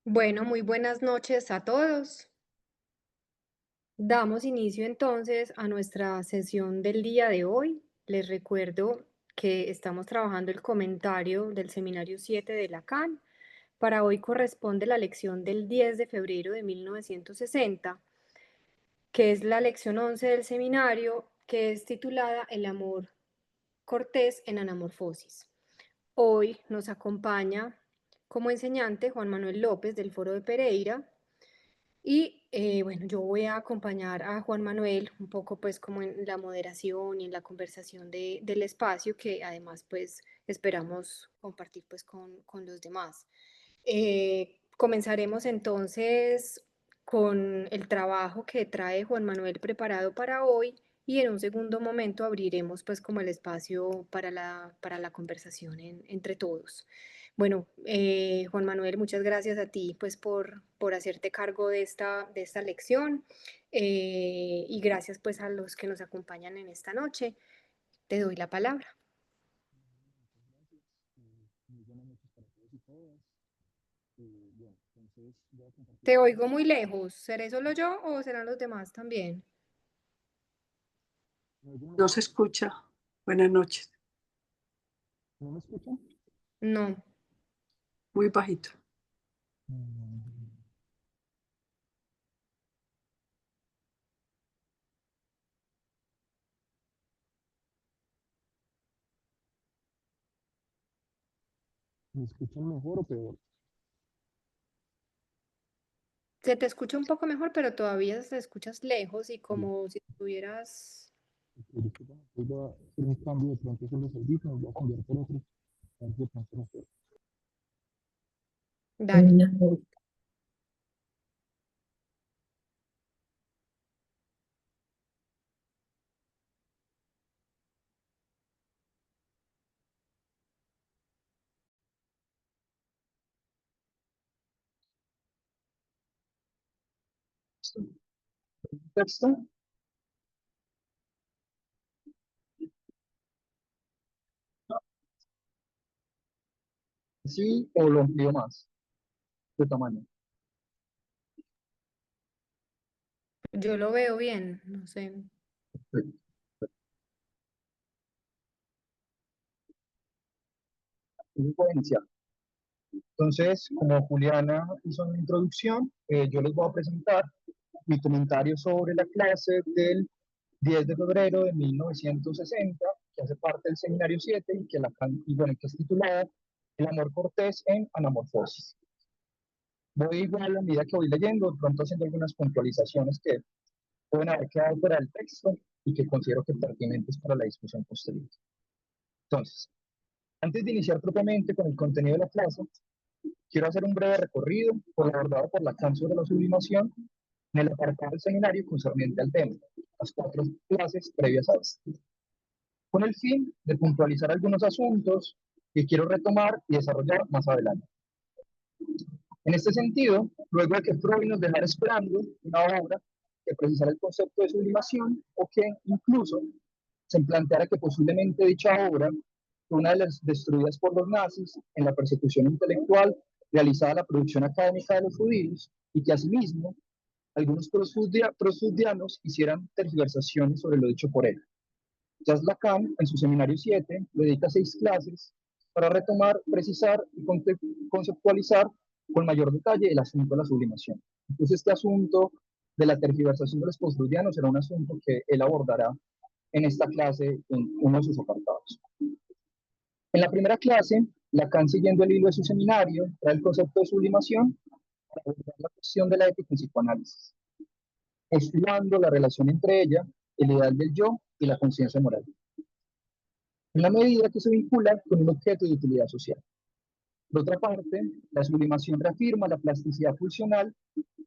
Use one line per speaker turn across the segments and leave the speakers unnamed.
Bueno, muy buenas noches a todos. Damos inicio entonces a nuestra sesión del día de hoy. Les recuerdo que estamos trabajando el comentario del seminario 7 de Lacan. Para hoy corresponde la lección del 10 de febrero de 1960, que es la lección 11 del seminario, que es titulada El amor cortés en anamorfosis. Hoy nos acompaña como enseñante Juan Manuel López del Foro de Pereira. Y bueno, yo voy a acompañar a Juan Manuel un poco pues como en la moderación y en la conversación del espacio que además pues esperamos compartir pues con los demás. Comenzaremos entonces con el trabajo que trae Juan Manuel preparado para hoy y en un segundo momento abriremos pues como el espacio para la conversación entre todos. Bueno, Juan Manuel, muchas gracias a ti pues por hacerte cargo de esta lección y gracias pues a los que nos acompañan en esta noche. Te doy la palabra.
Gracias. Muy buenas noches para todos y todas. Bueno, entonces voy a compartir
Te
la
oigo
pantalla.
muy lejos. ¿Seré solo yo o serán los demás también?
No se escucha. Buenas noches.
¿No me escuchan?
No.
Muy bajito.
Mm, ¿Me escuchan mejor o peor?
Se te escucha un poco mejor, pero todavía te escuchas lejos y
Sí,
como si estuvieras...
ok, disculpen, voy a hacer un cambio de pronto con los audífonos, voy a cambiar por otro, a ver si de pronto mejor.
Dale.
¿Texto? ¿Sí o lo amplío más de tamaño?
Yo lo veo bien, no sé.
Sí. Entonces puedo iniciar. Entonces, como Juliana hizo una introducción, yo les voy a presentar mi comentario sobre la clase del 10 de febrero de 1960, que hace parte del Seminario 7 y que, y bueno, que es titulada El amor cortés en anamorfosis. Voy igual a medida que voy leyendo, de pronto haciendo algunas puntualizaciones que pueden haber quedado fuera del texto y que considero que pertinentes para la discusión posterior. Entonces, antes de iniciar propiamente con el contenido de la clase, quiero hacer un breve recorrido por lo abordado por Lacan sobre la sublimación en el apartado del seminario concerniente al tema, las 4 clases previas a este, con el fin de puntualizar algunos asuntos que quiero retomar y desarrollar más adelante. En este sentido, luego de que Freud nos dejara esperando una obra que precisara el concepto de sublimación o que incluso se planteara que posiblemente dicha obra fue una de las destruidas por los nazis en la persecución intelectual realizada a la producción académica de los judíos y que asimismo algunos prosfudianos hicieran tergiversaciones sobre lo dicho por él. Jacques Lacan, en su seminario 7, dedica 6 clases para retomar, precisar y conceptualizar con mayor detalle el asunto de la sublimación. Entonces, este asunto de la tergiversación de los postfreudianos será un asunto que él abordará en esta clase en uno de sus apartados. En la primera clase, Lacan, siguiendo el hilo de su seminario, trae el concepto de sublimación para abordar la cuestión de la ética en psicoanálisis, estudiando la relación entre ella, el ideal del yo y la conciencia moral, en la medida que se vincula con un objeto de utilidad social. Por otra parte, la sublimación reafirma la plasticidad funcional,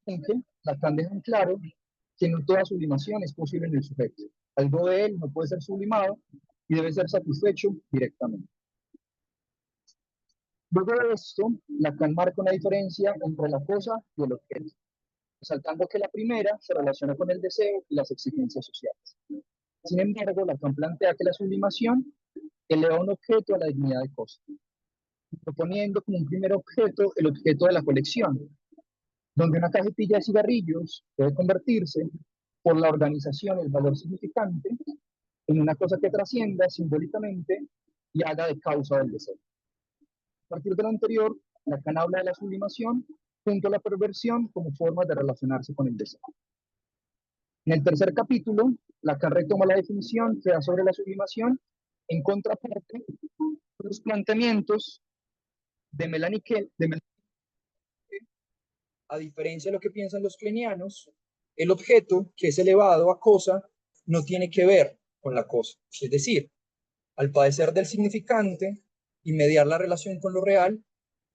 en que Lacan deja en claro que no toda sublimación es posible en el sujeto. Algo de él no puede ser sublimado y debe ser satisfecho directamente. Luego de esto, Lacan marca una diferencia entre la cosa y el objeto, resaltando que la primera se relaciona con el deseo y las exigencias sociales. Sin embargo, Lacan plantea que la sublimación eleva un objeto a la dignidad de cosa, proponiendo como un primer objeto el objeto de la colección, donde una cajetilla de cigarrillos puede convertirse, por la organización y el valor significante, en una cosa que trascienda simbólicamente y haga de causa del deseo. A partir de lo anterior, Lacan habla de la sublimación junto a la perversión como formas de relacionarse con el deseo. En el tercer capítulo, Lacan retoma la definición que da sobre la sublimación en contraparte de los planteamientos de Melanie Kell. A diferencia de lo que piensan los kleinianos, el objeto, que es elevado a cosa, no tiene que ver con la cosa. Es decir, al padecer del significante y mediar la relación con lo real,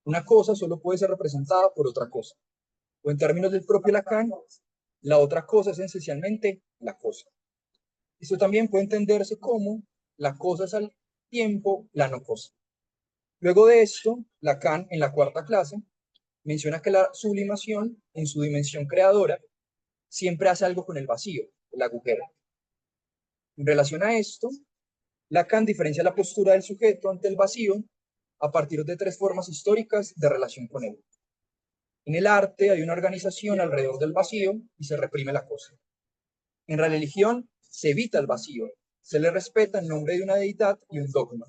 una cosa solo puede ser representada por otra cosa. O en términos del propio Lacan, la otra cosa es esencialmente la cosa. Esto también puede entenderse como la cosa es al tiempo la no cosa. Luego de esto, Lacan, en la cuarta clase, menciona que la sublimación, en su dimensión creadora, siempre hace algo con el vacío, el agujero. En relación a esto, Lacan diferencia la postura del sujeto ante el vacío a partir de tres formas históricas de relación con él. En el arte hay una organización alrededor del vacío y se reprime la cosa. En la religión se evita el vacío, se le respeta en nombre de una deidad y un dogma.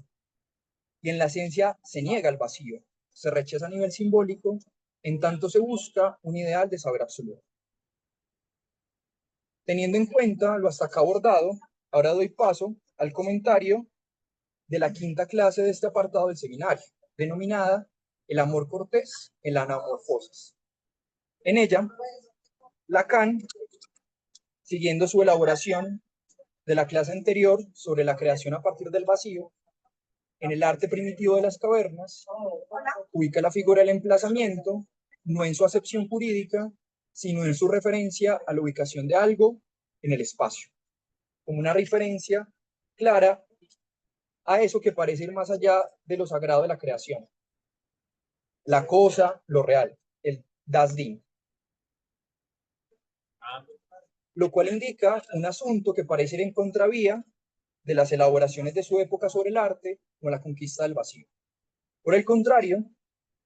Y en la ciencia se niega el vacío, se rechaza a nivel simbólico, en tanto se busca un ideal de saber absoluto. Teniendo en cuenta lo hasta acá abordado, ahora doy paso al comentario de la quinta clase de este apartado del seminario, denominada El amor cortés en la anamorfosis. En ella, Lacan, siguiendo su elaboración de la clase anterior sobre la creación a partir del vacío, en el arte primitivo de las cavernas, ubica la figura del emplazamiento, no en su acepción jurídica, sino en su referencia a la ubicación de algo en el espacio, como una referencia clara a eso que parece ir más allá de lo sagrado de la creación. La cosa, lo real, el das Ding. Lo cual indica un asunto que parece ir en contravía de las elaboraciones de su época sobre el arte o la conquista del vacío. Por el contrario,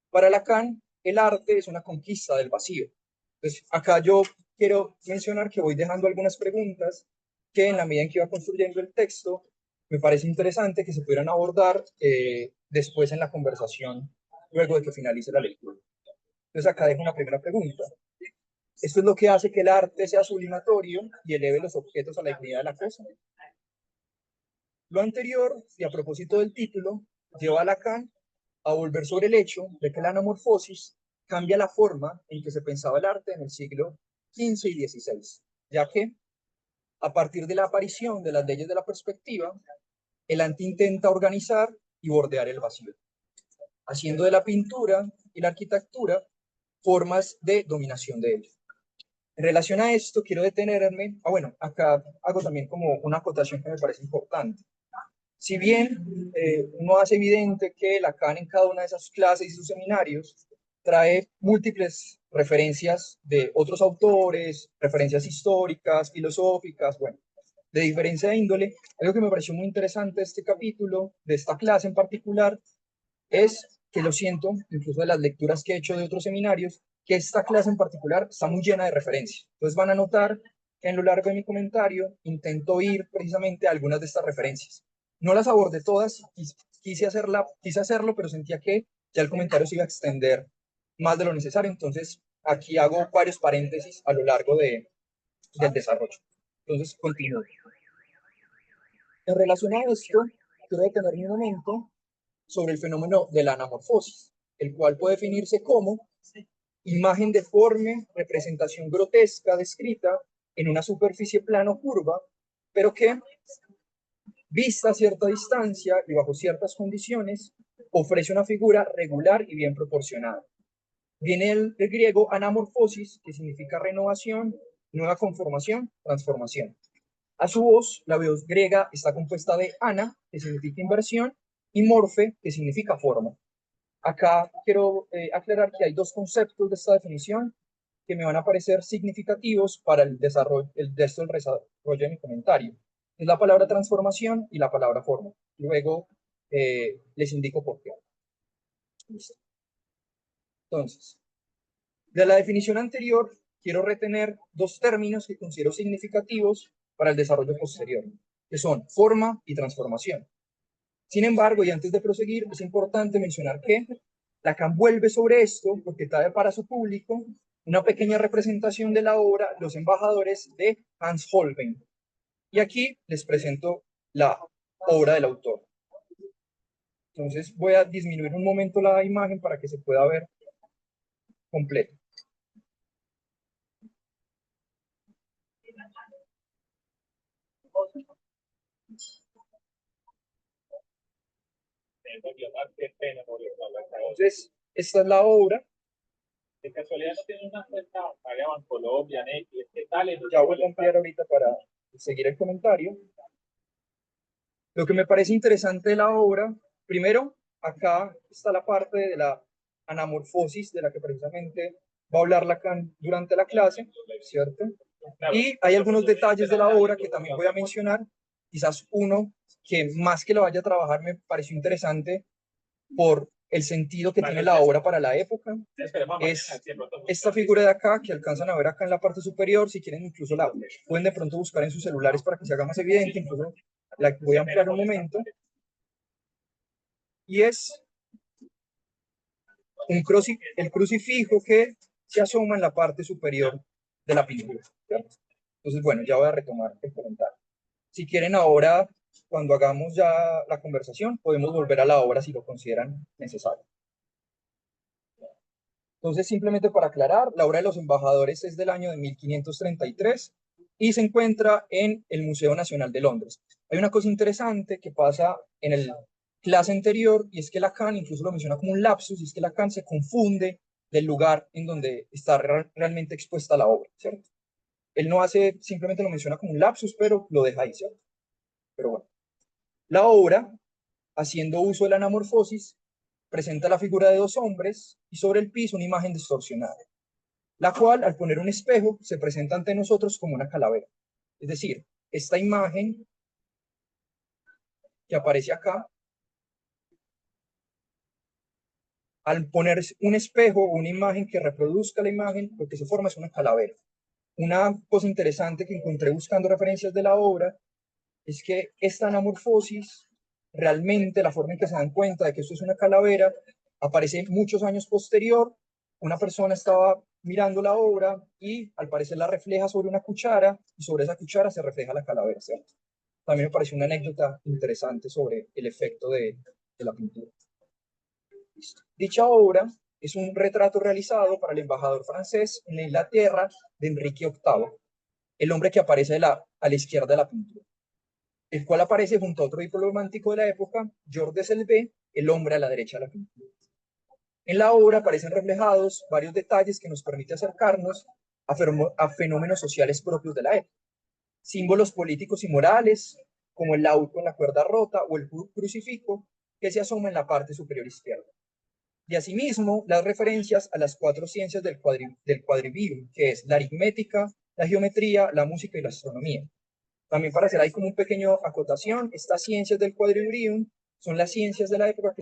para Lacan, el arte es una conquista del vacío. Entonces, acá yo quiero mencionar que voy dejando algunas preguntas que en la medida en que iba construyendo el texto, me parece interesante que se pudieran abordar después en la conversación, luego de que finalice la lectura. Entonces, acá dejo una primera pregunta. ¿Esto es lo que hace que el arte sea sublimatorio y eleve los objetos a la dignidad de la cosa? Lo anterior, y a propósito del título, lleva a Lacan a volver sobre el hecho de que la anamorfosis cambia la forma en que se pensaba el arte en el siglo XV y XVI, ya que, a partir de la aparición de las leyes de la perspectiva, el arte intenta organizar y bordear el vacío, haciendo de la pintura y la arquitectura formas de dominación de ello. En relación a esto, quiero detenerme, bueno, acá hago también como una acotación que me parece importante. Si bien uno hace evidente que Lacan en cada una de esas clases y sus seminarios trae múltiples referencias de otros autores, referencias históricas, filosóficas, bueno, de diferencia de índole, algo que me pareció muy interesante de este capítulo, de esta clase en particular, es que lo siento, incluso de las lecturas que he hecho de otros seminarios, que esta clase en particular está muy llena de referencias. Entonces van a notar que en lo largo de mi comentario intento ir precisamente a algunas de estas referencias. No las abordé todas, quise hacerlo, pero sentía que ya el comentario se iba a extender más de lo necesario, entonces aquí hago varios paréntesis a lo largo del desarrollo. Entonces, continúo. En relación a esto, quiero detenerme un momento sobre el fenómeno de la anamorfosis, el cual puede definirse como imagen deforme, representación grotesca descrita en una superficie plano curva, pero que, vista a cierta distancia y bajo ciertas condiciones, ofrece una figura regular y bien proporcionada. Viene el griego anamorfosis, que significa renovación, nueva conformación, transformación. A su voz, la voz griega está compuesta de ana, que significa inversión, y morfe, que significa forma. Acá quiero aclarar que hay dos conceptos de esta definición que me van a parecer significativos para el desarrollo de mi comentario. Es la palabra transformación y la palabra forma. Luego les indico por qué. Listo. Entonces, De la definición anterior, quiero retener dos términos que considero significativos para el desarrollo posterior, que son forma y transformación. Sin embargo, y antes de proseguir, es importante mencionar que Lacan vuelve sobre esto porque trae para su público una pequeña representación de la obra Los embajadores de Hans Holbein. Y aquí les presento la obra del autor. Entonces voy a disminuir un momento la imagen para que se pueda ver completo. Entonces, esta es la obra.
De casualidad no tiene una cuenta paga Bancolombia, Netflix, ¿qué tal?
Ya voy a ampliar ahorita para seguir el comentario. Lo que me parece interesante de la obra, primero, acá está la parte de la anamorfosis de la que precisamente va a hablar Lacan durante la clase, ¿cierto? Y hay algunos detalles de la obra que también voy a mencionar. Quizás uno que más que lo vaya a trabajar me pareció interesante por el sentido que tiene la obra para la época. Es esta figura de acá que alcanzan a ver acá en la parte superior. Si quieren, incluso la pueden de pronto buscar en sus celulares para que se haga más evidente. Incluso la voy a ampliar un momento. Y es el crucifijo que se asoma en la parte superior de la pintura, ¿cierto? Entonces, bueno, ya voy a retomar el comentario. Si quieren ahora, cuando hagamos ya la conversación, podemos volver a la obra si lo consideran necesario. Entonces, simplemente para aclarar, la obra de los embajadores es del año de 1533 y se encuentra en el Museo Nacional de Londres. Hay una cosa interesante que pasa en el clase anterior y es que Lacan incluso lo menciona como un lapsus, y es que Lacan se confunde del lugar en donde está realmente expuesta la obra, ¿cierto? Él no hace, simplemente lo menciona como un lapsus, pero lo deja ahí, ¿cierto? Pero bueno, la obra, haciendo uso de la anamorfosis, presenta la figura de dos hombres y sobre el piso una imagen distorsionada, la cual, al poner un espejo, se presenta ante nosotros como una calavera. Es decir, esta imagen que aparece acá, al poner un espejo o una imagen que reproduzca la imagen, lo que se forma es una calavera. Una cosa interesante que encontré buscando referencias de la obra es que esta anamorfosis, realmente la forma en que se dan cuenta de que esto es una calavera, aparece muchos años posterior. Una persona estaba mirando la obra y al parecer la refleja sobre una cuchara y sobre esa cuchara se refleja la calavera, ¿cierto? También me pareció una anécdota interesante sobre el efecto de la pintura. Dicha obra es un retrato realizado para el embajador francés en la Inglaterra de Enrique VIII, el hombre que aparece a la izquierda de la pintura, el cual aparece junto a otro diplomántico de la época, Georges de Selve, el hombre a la derecha de la pintura. En la obra aparecen reflejados varios detalles que nos permiten acercarnos a fenómenos sociales propios de la época. Símbolos políticos y morales, como el laúd con la cuerda rota o el crucifijo, que se asoma en la parte superior izquierda. Y asimismo, las referencias a las cuatro ciencias del quadrivium, que es la aritmética, la geometría, la música y la astronomía. También para hacer ahí como un pequeño acotación, estas ciencias del quadrivium son las ciencias de la época que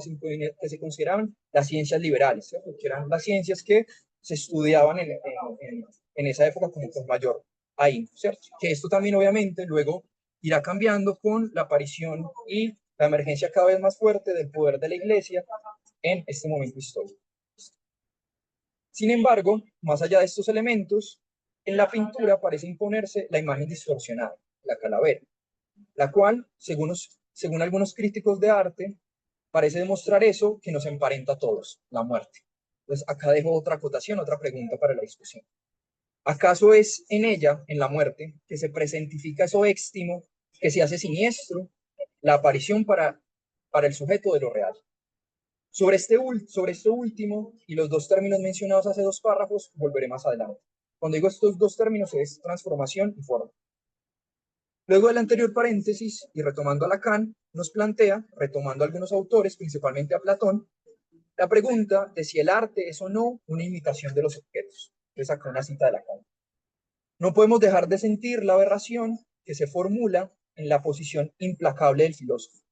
se consideraban las ciencias liberales, ¿cierto? Que eran las ciencias que se estudiaban en esa época como con mayor ahínco, ¿cierto? Que esto también obviamente luego irá cambiando con la aparición y la emergencia cada vez más fuerte del poder de la Iglesia en este momento histórico. Sin embargo, más allá de estos elementos, en la pintura parece imponerse la imagen distorsionada, la calavera, la cual, según algunos críticos de arte, parece demostrar eso que nos emparenta a todos, la muerte. Entonces, acá dejo otra acotación, otra pregunta para la discusión. ¿Acaso es en ella, en la muerte, que se presentifica eso éxtimo, que se hace siniestro, la aparición para el sujeto de lo real? Sobre esto último y los dos términos mencionados hace dos párrafos, volveré más adelante. Cuando digo estos dos términos es transformación y forma. Luego del anterior paréntesis, y retomando a Lacan, nos plantea, retomando a algunos autores, principalmente a Platón, la pregunta de si el arte es o no una imitación de los objetos. Es acá una cita de Lacan. No podemos dejar de sentir la aberración que se formula en la posición implacable del filósofo.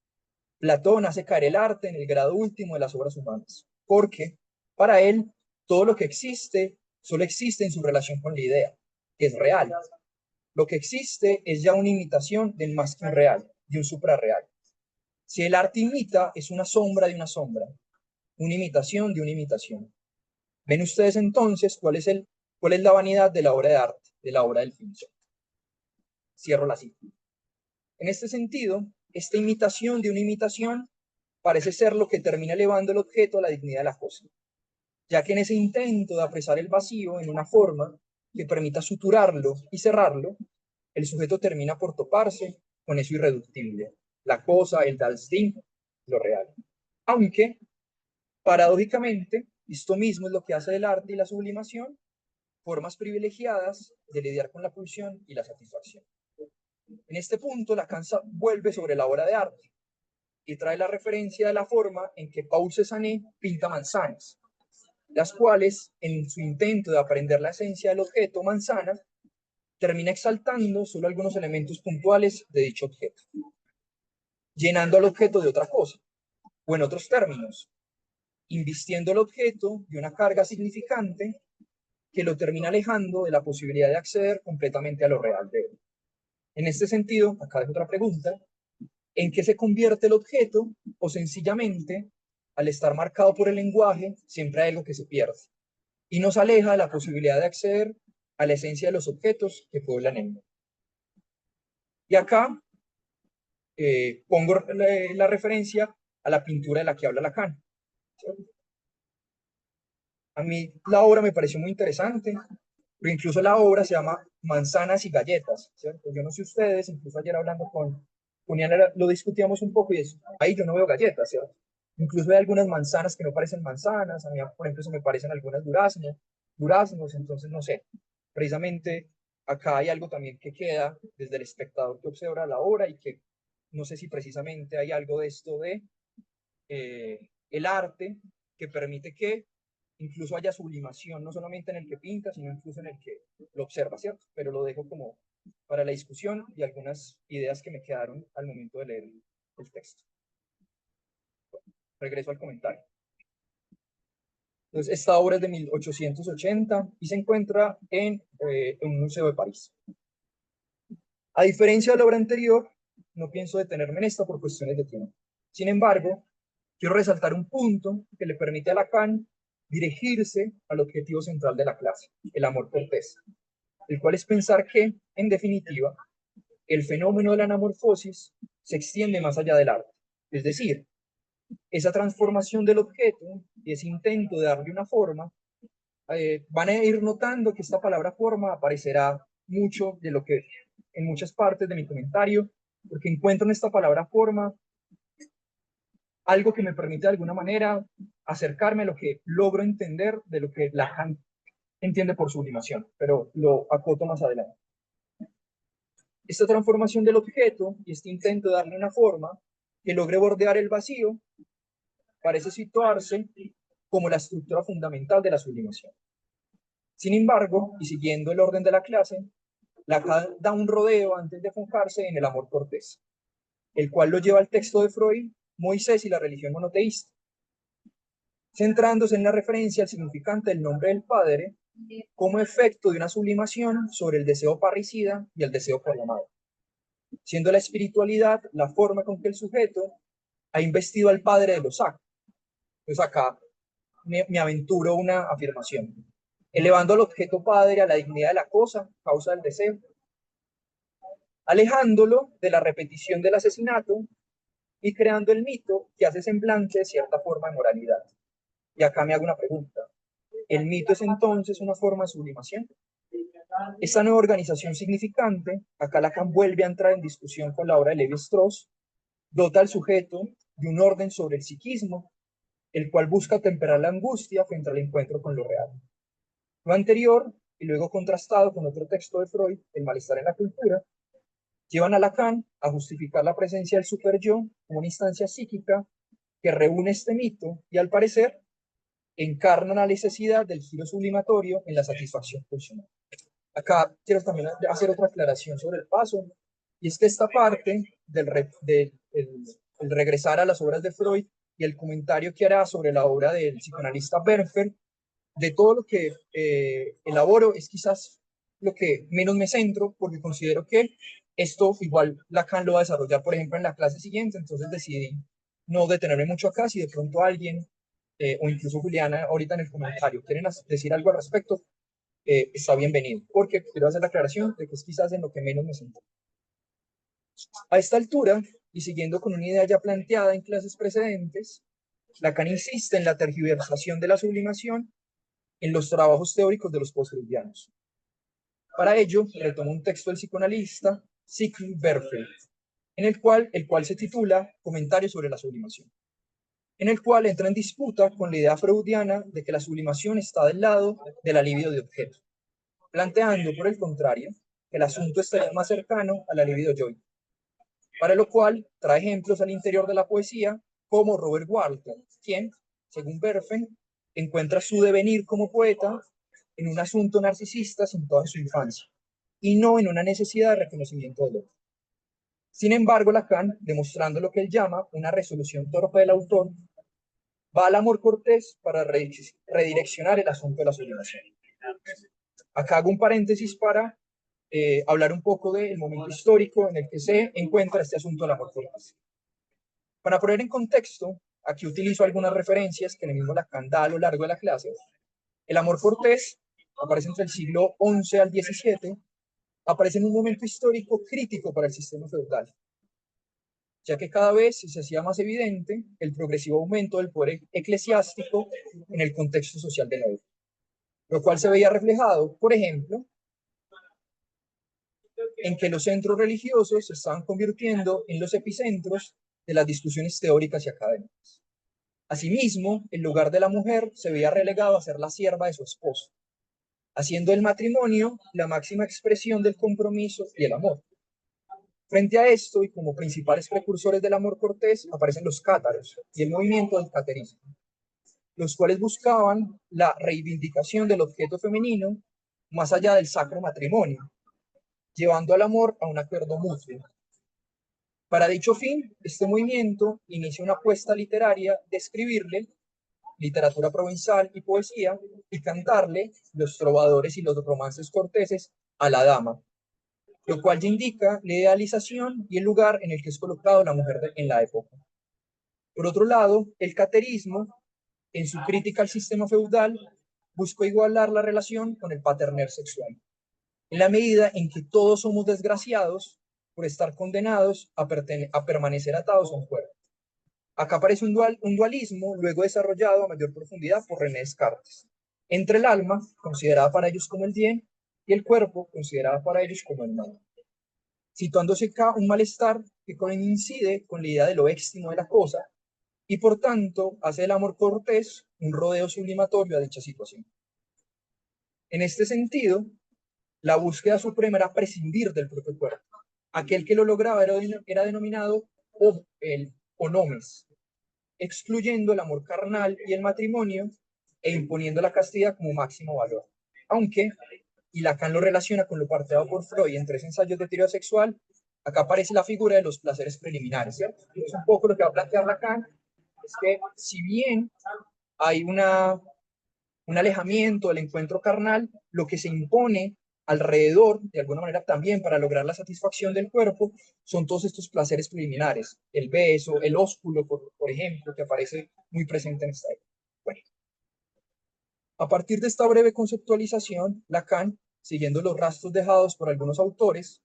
Platón hace caer el arte en el grado último de las obras humanas, porque para él todo lo que existe
solo existe en su relación con la idea, que es real. Lo que existe es ya una imitación del más que un real, de un suprarreal. Si el arte imita, es una sombra de una sombra, una imitación de una imitación. ¿Ven ustedes entonces cuál es la vanidad de la obra de arte, de la obra del filósofo? Cierro la cita. En este sentido, esta imitación de una imitación parece ser lo que termina elevando el objeto a la dignidad de la cosa, ya que en ese intento de apresar el vacío en una forma que permita suturarlo y cerrarlo, el sujeto termina por toparse con eso irreductible, la cosa, el das Ding, lo real. Aunque, paradójicamente, esto mismo es lo que hace del arte y la sublimación formas privilegiadas de lidiar con la pulsión y la satisfacción. En este punto, Lacan vuelve sobre la obra de arte y trae la referencia de la forma en que Paul Cézanne pinta manzanas, las cuales, en su intento de aprender la esencia del objeto manzana, termina exaltando solo algunos elementos puntuales de dicho objeto, llenando al objeto de otra cosa, o en otros términos, invistiendo el objeto de una carga significante que lo termina alejando de la posibilidad de acceder completamente a lo real de él. En este sentido, acá dejo otra pregunta: ¿en qué se convierte el objeto? O sencillamente, al estar marcado por el lenguaje, siempre hay algo que se pierde y nos aleja de la posibilidad de acceder a la esencia de los objetos que pueblan el mundo. Y acá pongo la referencia a la pintura de la que habla Lacan. ¿Cierto? A mí la obra me pareció muy interesante, pero incluso la obra se llama Manzanas y Galletas, ¿cierto? Yo no sé ustedes, incluso ayer hablando con Juliana lo discutíamos un poco y es, ahí yo no veo galletas, ¿cierto? Incluso hay algunas manzanas que no parecen manzanas, a mí por ejemplo se me parecen algunas duraznos, entonces no sé, precisamente acá hay algo también que queda desde el espectador que observa la obra y que no sé si precisamente hay algo de esto de el arte que permite que incluso haya sublimación, no solamente en el que pinta, sino incluso en el que lo observa, ¿cierto? Pero lo dejo como para la discusión y algunas ideas que me quedaron al momento de leer el texto. Bueno, regreso al comentario. Entonces, esta obra es de 1880 y se encuentra en un museo de París. A diferencia de la obra anterior, no pienso detenerme en esta por cuestiones de tiempo. Sin embargo, quiero resaltar un punto que le permite a Lacan dirigirse al objetivo central de la clase, el amor cortés, el cual es pensar que, en definitiva, el fenómeno de la anamorfosis se extiende más allá del arte. Es decir, esa transformación del objeto y ese intento de darle una forma, van a ir notando que esta palabra forma aparecerá mucho de lo que en muchas partes de mi comentario, porque encuentro en esta palabra forma algo que me permite de alguna manera acercarme a lo que logro entender de lo que Lacan entiende por sublimación, pero lo acoto más adelante. Esta transformación del objeto y este intento de darle una forma que logre bordear el vacío parece situarse como la estructura fundamental de la sublimación. Sin embargo, y siguiendo el orden de la clase, Lacan da un rodeo antes de enfocarse en el amor cortés, el cual lo lleva al texto de Freud, Moisés y la religión monoteísta, centrándose en la referencia al significante del nombre del Padre como efecto de una sublimación sobre el deseo parricida y el deseo por la madre, siendo la espiritualidad la forma con que el sujeto ha investido al Padre de los actos. Entonces acá me aventuro una afirmación, elevando al objeto Padre a la dignidad de la cosa, causa del deseo, alejándolo de la repetición del asesinato y creando el mito que hace semblante de cierta forma de moralidad. Y acá me hago una pregunta. ¿El mito es entonces una forma de sublimación? Esta nueva organización significante, acá Lacan vuelve a entrar en discusión con la obra de Lévi-Strauss, dota al sujeto de un orden sobre el psiquismo, el cual busca temperar la angustia frente al encuentro con lo real. Lo anterior, y luego contrastado con otro texto de Freud, El malestar en la cultura, llevan a Lacan a justificar la presencia del superyo como una instancia psíquica que reúne este mito y, al parecer, encarna la necesidad del giro sublimatorio en la satisfacción pulsional. Acá quiero también hacer otra aclaración sobre el paso, y es que esta parte el regresar a las obras de Freud y el comentario que hará sobre la obra del psicoanalista Bernfeld de todo lo que elaboro es quizás lo que menos me centro, porque considero que esto igual Lacan lo va a desarrollar, por ejemplo, en la clase siguiente, entonces decidí no detenerme mucho acá. Si de pronto alguien, o incluso Juliana, ahorita en el comentario, quieren decir algo al respecto, está bienvenido, porque quiero hacer la aclaración de que es quizás en lo que menos me centro. A esta altura, y siguiendo con una idea ya planteada en clases precedentes, Lacan insiste en la tergiversación de la sublimación en los trabajos teóricos de los postfreudianos. Para ello, retoma un texto del psicoanalista Siegfried Berfeld, el cual se titula Comentario sobre la sublimación, en el cual entra en disputa con la idea freudiana de que la sublimación está del lado de la libido de objeto, planteando, por el contrario, que el asunto estaría más cercano a la libido yoica, para lo cual trae ejemplos al interior de la poesía, como Robert Walton, quien, según Berfeld, encuentra su devenir como poeta en un asunto narcisista sin toda su infancia, y no en una necesidad de reconocimiento del otro. Sin embargo, Lacan, demostrando lo que él llama una resolución torpe del autor, va al amor cortés para redireccionar el asunto de la sublimación. Acá hago un paréntesis para hablar un poco del momento histórico en el que se encuentra este asunto del amor cortés. Para poner en contexto, aquí utilizo algunas referencias que el mismo Lacan da a lo largo de la clase. El amor cortés aparece entre el siglo XI al XVII, aparece en un momento histórico crítico para el sistema feudal, ya que cada vez se hacía más evidente el progresivo aumento del poder eclesiástico en el contexto social de la época, lo cual se veía reflejado, por ejemplo, en que los centros religiosos se estaban convirtiendo en los epicentros de las discusiones teóricas y académicas. Asimismo, el lugar de la mujer se veía relegado a ser la sierva de su esposo, haciendo el matrimonio la máxima expresión del compromiso y el amor. Frente a esto, y como principales precursores del amor cortés, aparecen los cátaros y el movimiento del caterismo, los cuales buscaban la reivindicación del objeto femenino más allá del sacro matrimonio, llevando al amor a un acuerdo mutuo. Para dicho fin, este movimiento inicia una apuesta literaria de escribirle literatura provenzal y poesía, y cantarle los trovadores y los romances corteses a la dama, lo cual ya indica la idealización y el lugar en el que es colocado la mujer en la época. Por otro lado, el caterismo, en su crítica al sistema feudal, buscó igualar la relación con el paterner sexual, en la medida en que todos somos desgraciados por estar condenados a permanecer atados a un cuerpo. Acá aparece un dualismo luego desarrollado a mayor profundidad por René Descartes, entre el alma, considerada para ellos como el bien, y el cuerpo, considerada para ellos como el mal, situándose acá un malestar que coincide con la idea de lo éxtimo de la cosa, y por tanto hace del amor cortés un rodeo sublimatorio a dicha situación. En este sentido, la búsqueda suprema era prescindir del propio cuerpo. Aquel que lo lograba era denominado el onomes, excluyendo el amor carnal y el matrimonio e imponiendo la castidad como máximo valor. Aunque, y Lacan lo relaciona con lo planteado por Freud en 3 ensayos de teoría sexual, acá aparece la figura de los placeres preliminares, ¿cierto? Es un poco lo que va a plantear Lacan, es que si bien hay un alejamiento del encuentro carnal, lo que se impone alrededor, de alguna manera también para lograr la satisfacción del cuerpo, son todos estos placeres preliminares, el beso, el ósculo, por ejemplo, que aparece muy presente en esta época. Bueno, a partir de esta breve conceptualización, Lacan, siguiendo los rastros dejados por algunos autores,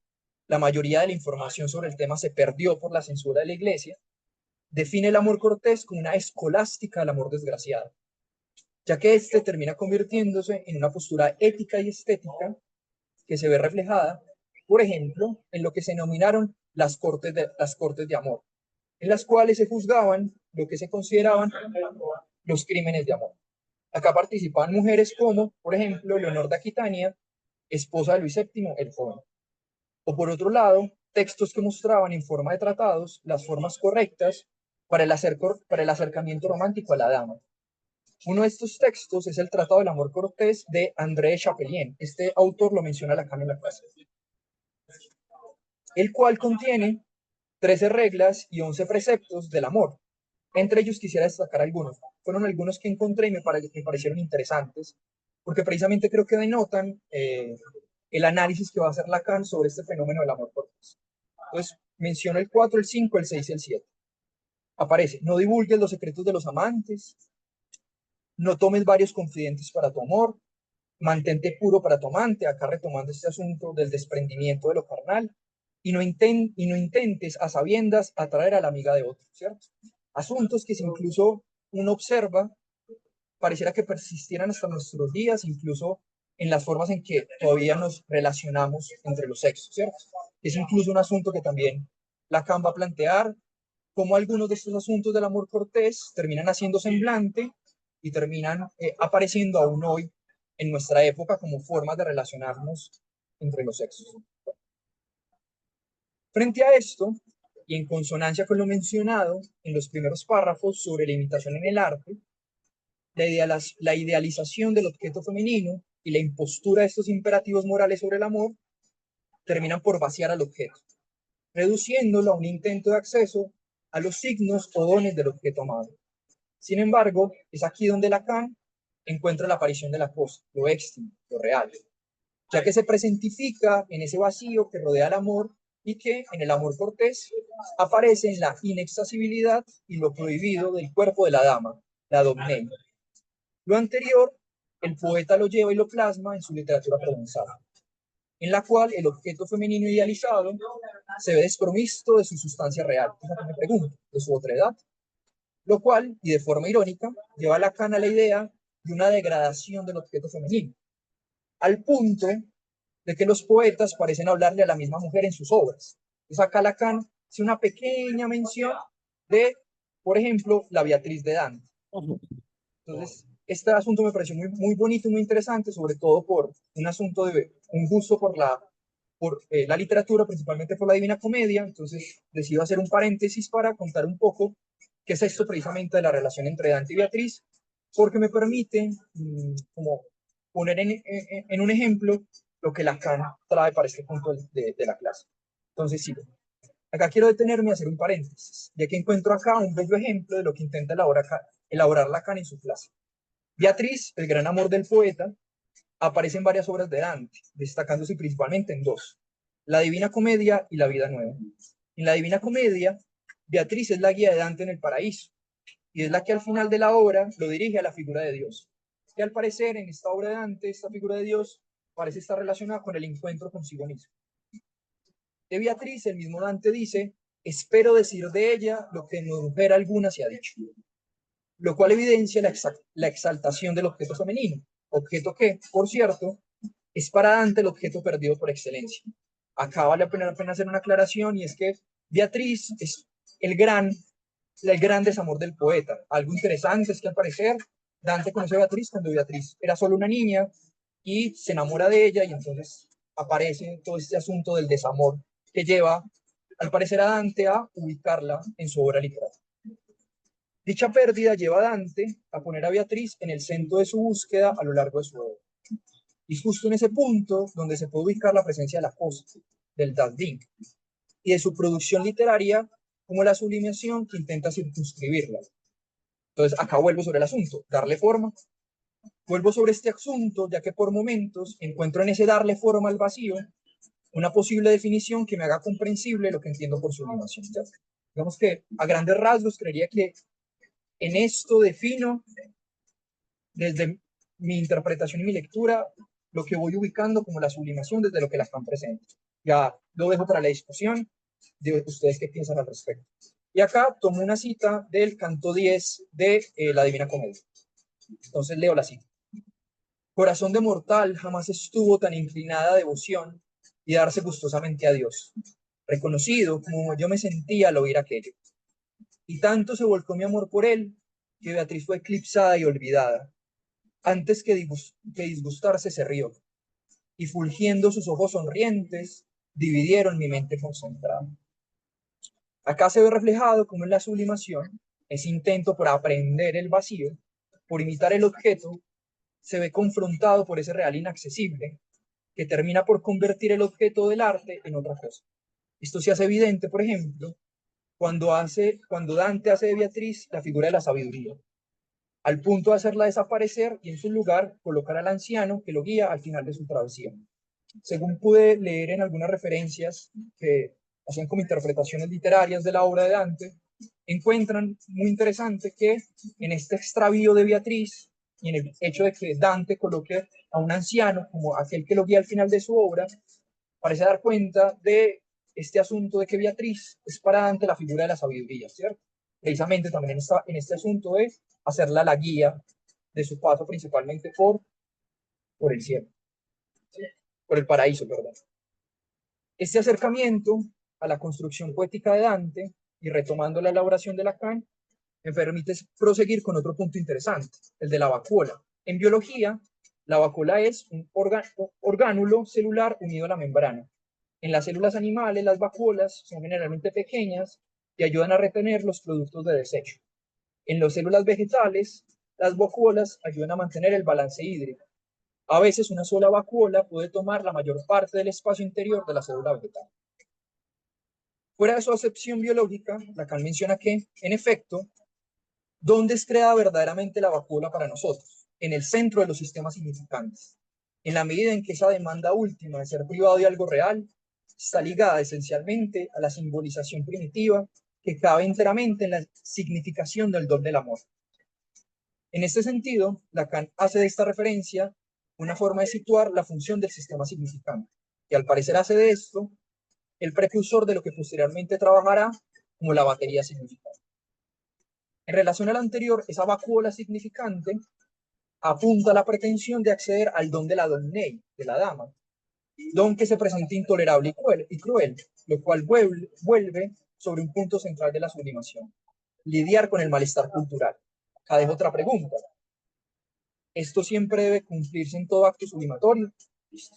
la mayoría de la información sobre el tema se perdió por la censura de la Iglesia, define el amor cortés como una escolástica del amor desgraciado, ya que este termina convirtiéndose en una postura ética y estética que se ve reflejada, por ejemplo, en lo que se denominaron las cortes de amor, en las cuales se juzgaban lo que se consideraban los crímenes de amor. Acá participaban mujeres como, por ejemplo, Leonor de Aquitania, esposa de Luis VII, el joven. O por otro lado, textos que mostraban en forma de tratados las formas correctas para el acercamiento romántico a la dama. Uno de estos textos es el Tratado del Amor Cortés de André Chapelain. Este autor lo menciona Lacan en la clase, el cual contiene 13 reglas y 11 preceptos del amor, Entre ellos quisiera destacar algunos. Fueron algunos que encontré y me parecieron interesantes, porque precisamente creo que denotan el análisis que va a hacer Lacan sobre este fenómeno del amor cortés. Entonces, menciono el 4, el 5, el 6 y el 7. Aparece: no divulgues los secretos de los amantes, no tomes varios confidentes para tu amor, mantente puro para tu amante, acá retomando este asunto del desprendimiento de lo carnal, y no intentes a sabiendas atraer a la amiga de otro, ¿cierto? Asuntos que si incluso uno observa, pareciera que persistieran hasta nuestros días, incluso en las formas en que todavía nos relacionamos entre los sexos, ¿cierto? Es incluso un asunto que también Lacan va a plantear, cómo algunos de estos asuntos del amor cortés terminan haciendo semblante y terminan apareciendo aún hoy en nuestra época como formas de relacionarnos entre los sexos. Frente a esto, y en consonancia con lo mencionado en los primeros párrafos sobre la imitación en el arte, la idealización del objeto femenino y la impostura de estos imperativos morales sobre el amor terminan por vaciar al objeto, reduciéndolo a un intento de acceso a los signos o dones del objeto amado. Sin embargo, es aquí donde Lacan encuentra la aparición de la cosa, lo éxtimo, lo real, ya que se presentifica en ese vacío que rodea al amor y que en el amor cortés aparece en la inexhaustibilidad y lo prohibido del cuerpo de la dama, la domnée. Lo anterior, el poeta lo lleva y lo plasma en su literatura provenzal, en la cual el objeto femenino idealizado se ve desprovisto de su sustancia real. Fíjate, me pregunto, de su otredad, lo cual, y de forma irónica, lleva a Lacan a la idea de una degradación del objeto femenino, al punto de que los poetas parecen hablarle a la misma mujer en sus obras. Entonces acá Lacan hace una pequeña mención de, por ejemplo, la Beatriz de Dante. Entonces, este asunto me pareció muy bonito y muy interesante, sobre todo por un asunto de un gusto por la literatura, principalmente por la Divina Comedia. Entonces, decido hacer un paréntesis para contar un poco qué es esto precisamente de la relación entre Dante y Beatriz, porque me permite como poner en un ejemplo lo que Lacan trae para este punto de la clase. Entonces, sí, acá quiero detenerme a hacer un paréntesis, ya que encuentro acá un bello ejemplo de lo que intenta elaborar Lacan en su clase. Beatriz, el gran amor del poeta, aparece en varias obras de Dante, destacándose principalmente en dos: la Divina Comedia y la Vida Nueva. En la Divina Comedia, Beatriz es la guía de Dante en el paraíso, y es la que al final de la obra lo dirige a la figura de Dios, que al parecer en esta obra de Dante, esta figura de Dios parece estar relacionada con el encuentro consigo mismo. De Beatriz, el mismo Dante dice: espero decir de ella lo que en mujer alguna se ha dicho, lo cual evidencia la exaltación del objeto femenino, objeto que, por cierto, es para Dante el objeto perdido por excelencia. Acá vale la pena hacer una aclaración, y es que Beatriz es el gran desamor del poeta. Algo interesante es que al parecer Dante conoce a Beatriz cuando Beatriz era solo una niña y se enamora de ella, y entonces aparece todo este asunto del desamor que lleva, al parecer, a Dante a ubicarla en su obra literaria. Dicha pérdida lleva a Dante a poner a Beatriz en el centro de su búsqueda a lo largo de su obra. Y es justo en ese punto donde se puede ubicar la presencia de la cosa, del Das Ding, y de su producción literaria como la sublimación que intenta circunscribirla. Entonces, acá vuelvo sobre el asunto, darle forma. Vuelvo sobre este asunto, ya que por momentos encuentro en ese darle forma al vacío una posible definición que me haga comprensible lo que entiendo por sublimación. Digamos que a grandes rasgos creería que en esto defino, desde mi interpretación y mi lectura, lo que voy ubicando como la sublimación desde lo que Lacan presenta. Ya lo dejo para la discusión de ustedes qué piensan al respecto. Y acá tomo una cita del canto 10 de la Divina Comedia. Entonces leo la cita. Corazón de mortal jamás estuvo tan inclinada a devoción y darse gustosamente a Dios, reconocido como yo me sentía al oír aquello. Y tanto se volcó mi amor por él, que Beatriz fue eclipsada y olvidada. Antes que disgustarse se rió, y fulgiendo sus ojos sonrientes, dividieron mi mente concentrada. Acá se ve reflejado como en la sublimación, ese intento por aprender el vacío, por imitar el objeto, se ve confrontado por ese real inaccesible, que termina por convertir el objeto del arte en otra cosa. Esto se hace evidente, por ejemplo, cuando Dante hace de Beatriz la figura de la sabiduría, al punto de hacerla desaparecer y en su lugar colocar al anciano que lo guía al final de su travesía. Según pude leer en algunas referencias que hacían como interpretaciones literarias de la obra de Dante, encuentran muy interesante que en este extravío de Beatriz y en el hecho de que Dante coloque a un anciano como aquel que lo guía al final de su obra, parece dar cuenta de este asunto de que Beatriz es para Dante la figura de la sabiduría, ¿cierto? Precisamente también en este asunto de hacerla la guía de su paso principalmente por el cielo, ¿sí? Por el paraíso, perdón. Este acercamiento a la construcción poética de Dante y retomando la elaboración de Lacan, me permite proseguir con otro punto interesante, el de la vacuola. En biología, la vacuola es un orgánulo celular unido a la membrana. En las células animales, las vacuolas son generalmente pequeñas y ayudan a retener los productos de desecho. En las células vegetales, las vacuolas ayudan a mantener el balance hídrico. A veces una sola vacuola puede tomar la mayor parte del espacio interior de la célula vegetal. Fuera de su acepción biológica, Lacan menciona que, en efecto, ¿dónde es creada verdaderamente la vacuola para nosotros? En el centro de los sistemas significantes. En la medida en que esa demanda última de ser privado de algo real está ligada esencialmente a la simbolización primitiva que cabe enteramente en la significación del don del amor. En este sentido, Lacan hace de esta referencia una forma de situar la función del sistema significante, y al parecer hace de esto el precursor de lo que posteriormente trabajará como la batería significante. En relación al anterior, esa vacuola significante apunta a la pretensión de acceder al don de la donnée, de la dama, don que se presenta intolerable y cruel, lo cual vuelve sobre un punto central de la sublimación: lidiar con el malestar cultural. Acá dejo otra pregunta. ¿Esto siempre debe cumplirse en todo acto sublimatorio? Listo.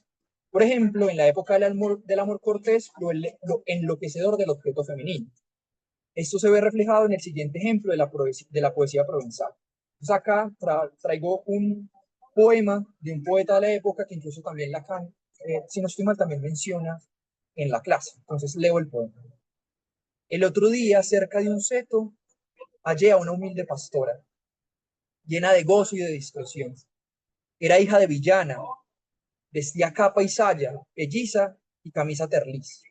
Por ejemplo, en la época del amor cortés, lo enloquecedor del objeto femenino. Esto se ve reflejado en el siguiente ejemplo de la poesía provenzal. Entonces acá traigo un poema de un poeta de la época que incluso también Lacan, si no estoy mal, también menciona en la clase. Entonces leo el poema. El otro día, cerca de un seto, hallé a una humilde pastora, llena de gozo y de discreción. Era hija de villana, vestía capa y saya, pelliza y camisa terliz,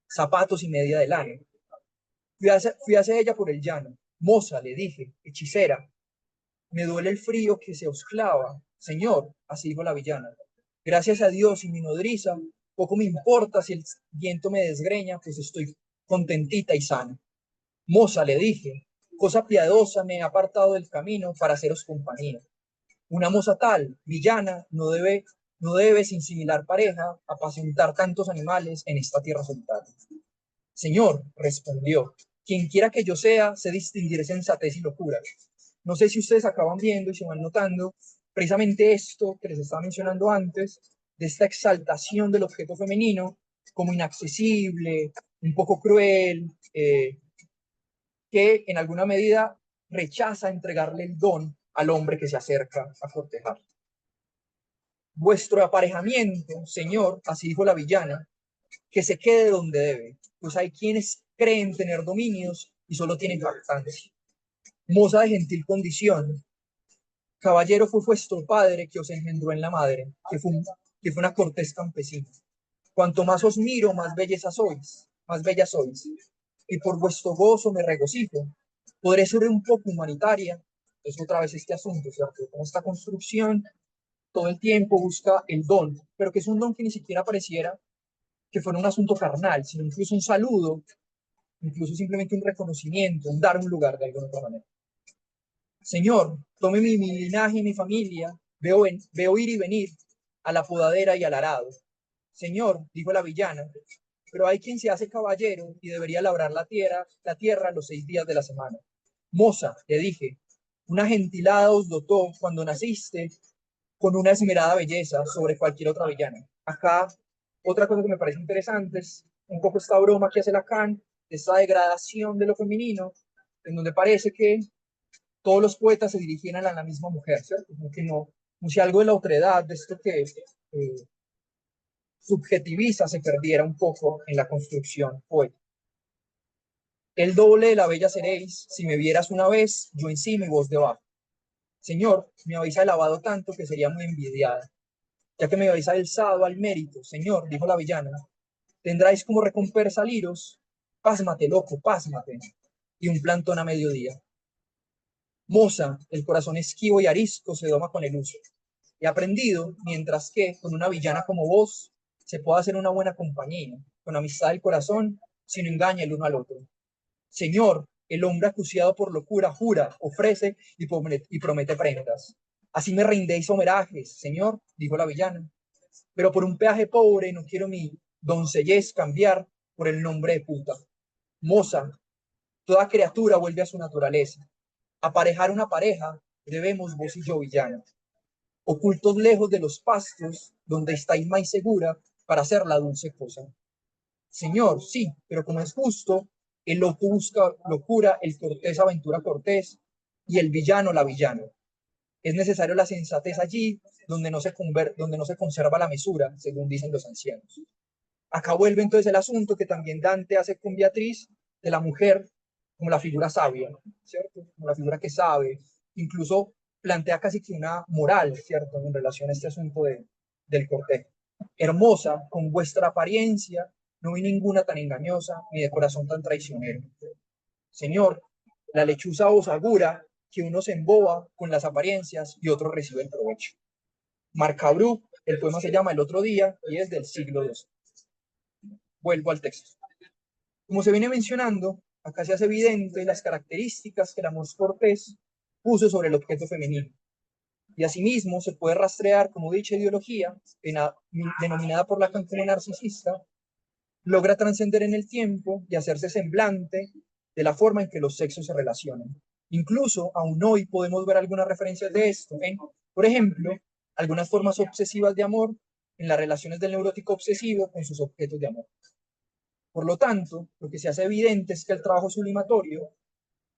zapatos y media de lana. Fui hacia ella por el llano. Moza, le dije, hechicera, me duele el frío que se os clava. Señor, así dijo la villana. Gracias a Dios y mi nodriza, poco me importa si el viento me desgreña, pues estoy contentita y sana. Moza, le dije, cosa piadosa me ha apartado del camino para haceros compañía. Una moza tal, villana, no debe sin similar pareja apacentar tantos animales en esta tierra solitaria. Señor, respondió, quien quiera que yo sea, sé distinguir sensatez y locura. No sé si ustedes acaban viendo y se van notando precisamente esto que les estaba mencionando antes, de esta exaltación del objeto femenino como inaccesible, un poco cruel, que en alguna medida rechaza entregarle el don al hombre que se acerca a cortejar. Vuestro aparejamiento, señor, así dijo la villana, que se quede donde debe, pues hay quienes creen tener dominios y solo tienen jactancia. Moza de gentil condición, caballero fue vuestro padre que os engendró en la madre, que fue una cortés campesina. Cuanto más os miro, más bella sois, y por vuestro gozo me regocijo. Podré ser un poco humanitaria, es otra vez este asunto, ¿cierto? Como esta construcción todo el tiempo busca el don, pero que es un don que ni siquiera pareciera que fuera un asunto carnal, sino incluso un saludo, incluso simplemente un reconocimiento, un dar un lugar de alguna otra manera. Señor, tome mi linaje y mi familia, veo ir y venir a la podadera y al arado. Señor, dijo la villana, pero hay quien se hace caballero y debería labrar la tierra los 6 días de la semana. Moza, le dije, una gentilada os dotó cuando naciste con una esmerada belleza sobre cualquier otra villana. Acá, otra cosa que me parece interesante es un poco esta broma que hace Lacan, esta degradación de lo femenino, en donde parece que todos los poetas se dirigieran a la misma mujer, ¿cierto? Como que no, como si algo de la otredad, de esto que subjetiviza, se perdiera un poco en la construcción poética. El doble de la bella seréis, si me vieras una vez, yo encima y vos debajo. Señor, me habéis alabado tanto que sería muy envidiada, ya que me habéis alzado al mérito. Señor, dijo la villana, tendráis como recompensa al iros. Pásmate, loco, pásmate. Y un plantón a mediodía. Moza, el corazón esquivo y arisco se doma con el uso. He aprendido, mientras que con una villana como vos se puede hacer una buena compañía, con amistad del corazón, si no engaña el uno al otro. Señor, el hombre acuciado por locura jura, ofrece y promete prendas. Así me rindéis homerajes, señor, dijo la villana. Pero por un peaje pobre no quiero mi doncellez cambiar por el nombre de puta. Moza, toda criatura vuelve a su naturaleza. Aparejar una pareja debemos vos y yo, villana. Ocultos lejos de los pastos, donde estáis más segura para hacer la dulce cosa. Señor, sí, pero como es justo, el loco busca locura, el cortés aventura cortés, y el villano la villana. Es necesario la sensatez allí donde no se conserva la mesura, según dicen los ancianos. Acá vuelve entonces el asunto que también Dante hace con Beatriz, de la mujer como la figura sabia, ¿cierto? Como la figura que sabe, incluso plantea casi que una moral, ¿cierto? En relación a este asunto del cortejo. Hermosa, con vuestra apariencia, no vi ninguna tan engañosa, ni de corazón tan traicionero. Señor, la lechuza os augura que uno se emboba con las apariencias y otro recibe el provecho. Marcabru, el poema se llama El otro día y es del siglo II. Vuelvo al texto. Como se viene mencionando, acá se hace evidente las características que el amor cortés puso sobre el objeto femenino. Y asimismo se puede rastrear como dicha ideología, denominada por Lacan como narcisista, logra trascender en el tiempo y hacerse semblante de la forma en que los sexos se relacionan. Incluso aún hoy podemos ver algunas referencias de esto en, por ejemplo, algunas formas obsesivas de amor en las relaciones del neurótico obsesivo con sus objetos de amor. Por lo tanto, lo que se hace evidente es que el trabajo sublimatorio,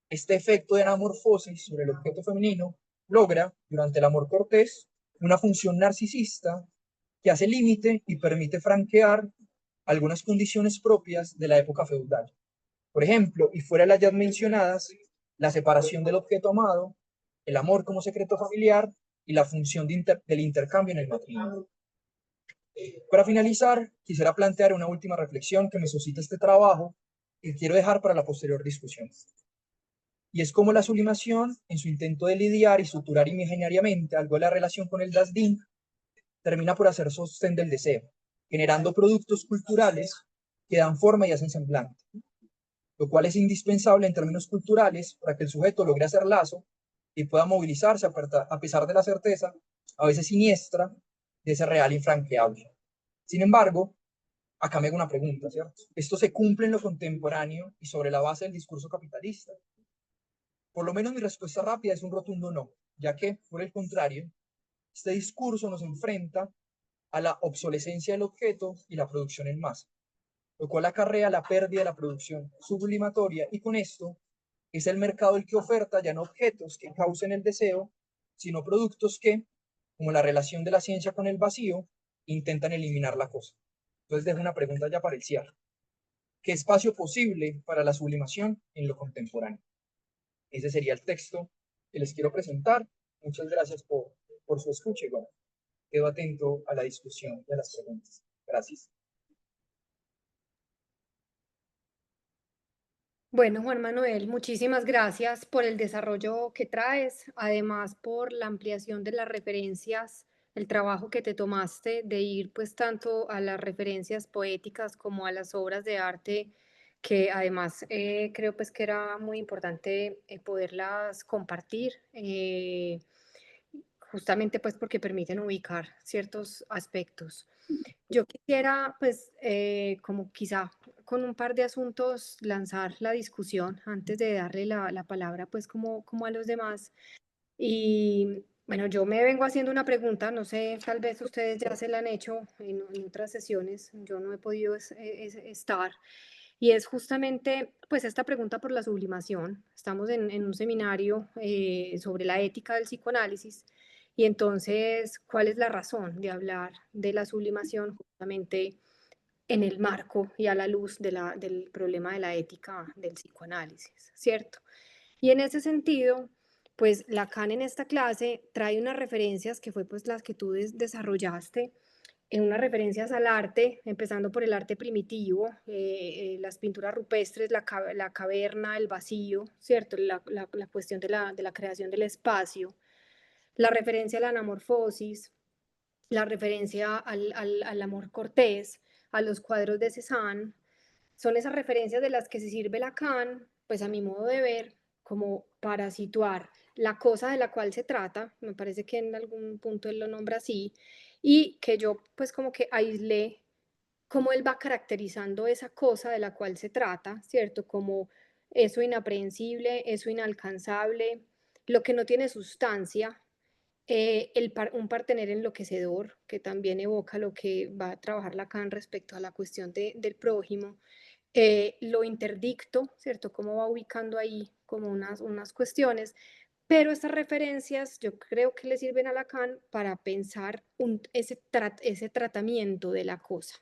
este efecto de anamorfosis sobre el objeto femenino, logra, durante el amor cortés, una función narcisista que hace límite y permite franquear algunas condiciones propias de la época feudal. Por ejemplo, y fuera de las ya mencionadas, la separación del objeto amado, el amor como secreto familiar y la función del intercambio en el matrimonio. Para finalizar, quisiera plantear una última reflexión que me suscita este trabajo y quiero dejar para la posterior discusión. Y es como la sublimación, en su intento de lidiar y estructurar imaginariamente algo de la relación con el Dasdin, termina por hacer sostén del deseo, generando productos culturales que dan forma y hacen semblante, lo cual es indispensable en términos culturales para que el sujeto logre hacer lazo y pueda movilizarse a pesar de la certeza, a veces siniestra, de ese real infranqueable. Sin embargo, acá me hago una pregunta, ¿cierto? ¿Esto se cumple en lo contemporáneo y sobre la base del discurso capitalista? Por lo menos mi respuesta rápida es un rotundo no, ya que, por el contrario, este discurso nos enfrenta a la obsolescencia del objeto y la producción en masa, lo cual acarrea la pérdida de la producción sublimatoria y con esto es el mercado el que oferta ya no objetos que causen el deseo, sino productos que, como la relación de la ciencia con el vacío, intentan eliminar la cosa. Entonces dejo una pregunta ya para el cierre. ¿Qué espacio posible para la sublimación en lo contemporáneo? Ese sería el texto que les quiero presentar. Muchas gracias por su escucha y bueno, quedo atento a la discusión y a las preguntas. Gracias.
Bueno, Juan Manuel, muchísimas gracias por el desarrollo que traes, además por la ampliación de las referencias, el trabajo que te tomaste de ir pues tanto a las referencias poéticas como a las obras de arte, que además creo pues que era muy importante poderlas compartir, justamente pues porque permiten ubicar ciertos aspectos. Yo quisiera, pues, como quizá con un par de asuntos lanzar la discusión antes de darle la palabra, pues, como a los demás. Y bueno, yo me vengo haciendo una pregunta, no sé, tal vez ustedes ya se la han hecho en otras sesiones, yo no he podido estar, y es justamente, pues, esta pregunta por la sublimación. Estamos en un seminario sobre la ética del psicoanálisis, y entonces, ¿cuál es la razón de hablar de la sublimación justamente en el marco y a la luz del problema de la ética del psicoanálisis, ¿cierto? Y en ese sentido, pues Lacan en esta clase trae unas referencias que fue pues las que tú desarrollaste, en unas referencias al arte, empezando por el arte primitivo, las pinturas rupestres, la caverna, el vacío, ¿cierto? La cuestión de la creación del espacio, la referencia a la anamorfosis, la referencia al amor cortés, a los cuadros de Cézanne, son esas referencias de las que se sirve Lacan, pues a mi modo de ver, como para situar la cosa de la cual se trata, me parece que en algún punto él lo nombra así, y que yo pues como que aislé cómo él va caracterizando esa cosa de la cual se trata, ¿cierto? Como eso inaprehensible, eso inalcanzable, lo que no tiene sustancia, un partener enloquecedor, que también evoca lo que va a trabajar Lacan respecto a la cuestión del prójimo, lo interdicto, ¿cierto? Cómo va ubicando ahí como unas cuestiones, pero estas referencias yo creo que le sirven a Lacan para pensar ese tratamiento de la cosa.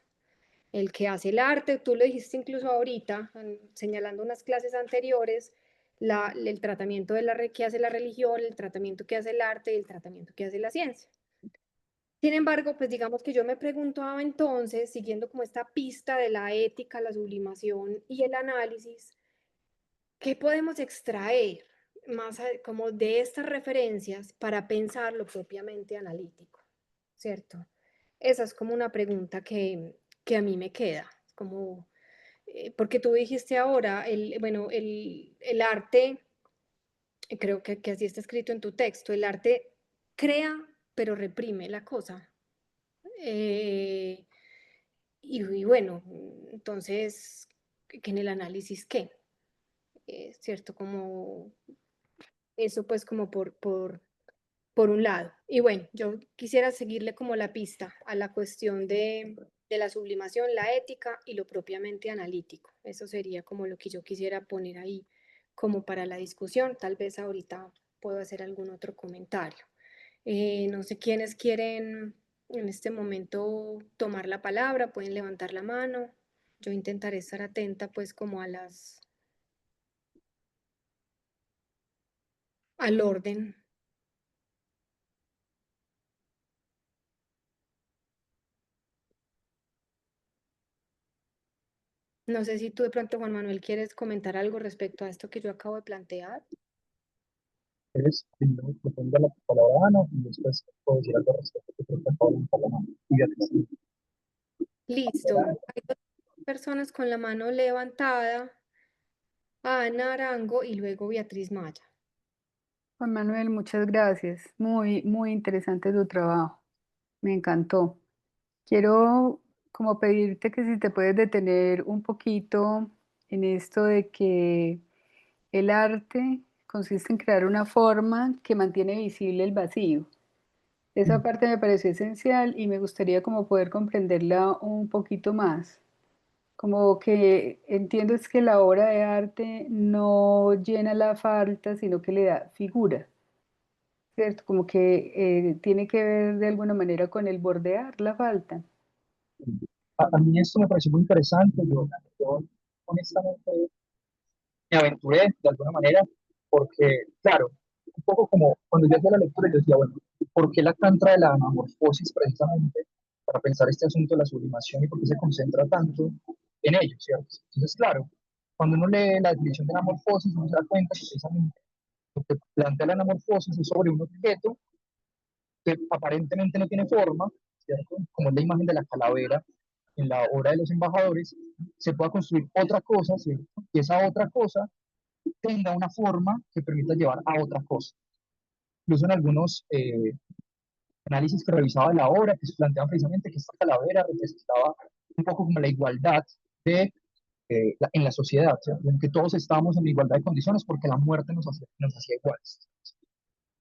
El que hace el arte, tú lo dijiste incluso ahorita, señalando unas clases anteriores, el tratamiento que hace la religión, el tratamiento que hace el arte y el tratamiento que hace la ciencia. Sin embargo, pues digamos que yo me preguntaba entonces, siguiendo como esta pista de la ética, la sublimación y el análisis, ¿qué podemos extraer como de estas referencias para pensar lo propiamente analítico? ¿Cierto? Esa es como una pregunta que a mí me queda, como, porque tú dijiste ahora, bueno, el arte, creo que así está escrito en tu texto, el arte crea pero reprime la cosa. Eh, y bueno, entonces, ¿que en el análisis qué? ¿Cierto? Como eso pues como por un lado. Y bueno, yo quisiera seguirle como la pista a la cuestión de la sublimación, la ética y lo propiamente analítico. Eso sería como lo que yo quisiera poner ahí como para la discusión. Tal vez ahorita puedo hacer algún otro comentario. No sé quiénes quieren en este momento tomar la palabra, pueden levantar la mano. Yo intentaré estar atenta pues como al orden. No sé si tú de pronto, Juan Manuel, quieres comentar algo respecto a esto que yo acabo de plantear.
Entonces, primero que tenga la palabra Ana y después puedo decir algo al respecto que creo que acabo de levantar la mano. Y ya te sigo.
Listo. Hay dos personas con la mano levantada, Ana Arango y luego Beatriz Maya.
Juan Manuel, muchas gracias. Muy, muy interesante tu trabajo. Me encantó. Quiero como pedirte que si te puedes detener un poquito en esto de que el arte consiste en crear una forma que mantiene visible el vacío. Esa parte me pareció esencial y me gustaría como poder comprenderla un poquito más. Como que entiendo es que la obra de arte no llena la falta, sino que le da figura, ¿cierto? Como que tiene que ver de alguna manera con el bordear la falta.
A mí esto me pareció muy interesante. Yo honestamente me aventuré de alguna manera porque, claro, un poco como cuando yo hacía la lectura, yo decía, bueno, ¿por qué Lacan trae la anamorfosis precisamente para pensar este asunto de la sublimación y por qué se concentra tanto en ello, ¿cierto? Entonces, claro, cuando uno lee la definición de anamorfosis, uno se da cuenta que precisamente lo que plantea la anamorfosis es sobre un objeto que aparentemente no tiene forma, ¿cierto? Como es la imagen de la calavera en la obra de los embajadores, se pueda construir otra cosa, ¿cierto? Y esa otra cosa tenga una forma que permita llevar a otra cosa. Incluso en algunos análisis que revisaba de la obra, que se planteaban precisamente que esta calavera representaba un poco como la igualdad en la sociedad, ¿cierto? En que todos estábamos en igualdad de condiciones porque la muerte nos hacía iguales.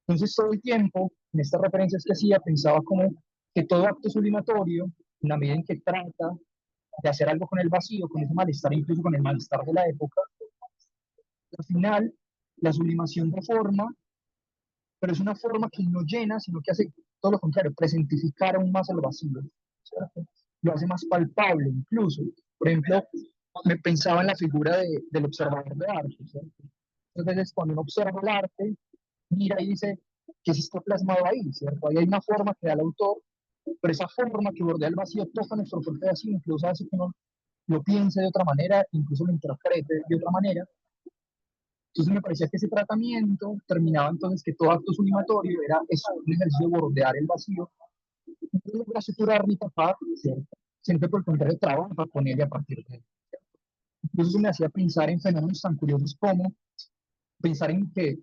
Entonces, todo el tiempo, en estas referencias que hacía, pensaba como que todo acto sublimatorio, en la medida en que trata de hacer algo con el vacío, con ese malestar, incluso con el malestar de la época, al final, la sublimación de forma, pero es una forma que no llena, sino que hace todo lo contrario, presentificar aún más el vacío, ¿cierto? lo hace más palpable incluso. Por ejemplo, me pensaba en la figura del observador de arte, ¿cierto? Entonces, cuando uno observa el arte, mira y dice, ¿qué se está plasmado ahí? ¿Cierto? Ahí hay una forma que da el autor, pero esa forma que bordea el vacío toca nuestro propio vacío, incluso hace que uno lo piense de otra manera, incluso lo interprete de otra manera. Entonces me parecía que ese tratamiento terminaba entonces que todo acto sublimatorio era eso, un ejercicio de bordear el vacío, no logra suturar ni tapar, ¿cierto? Siempre por el contrario trabaja con él y a partir de él. Entonces eso me hacía pensar en fenómenos tan curiosos como pensar en que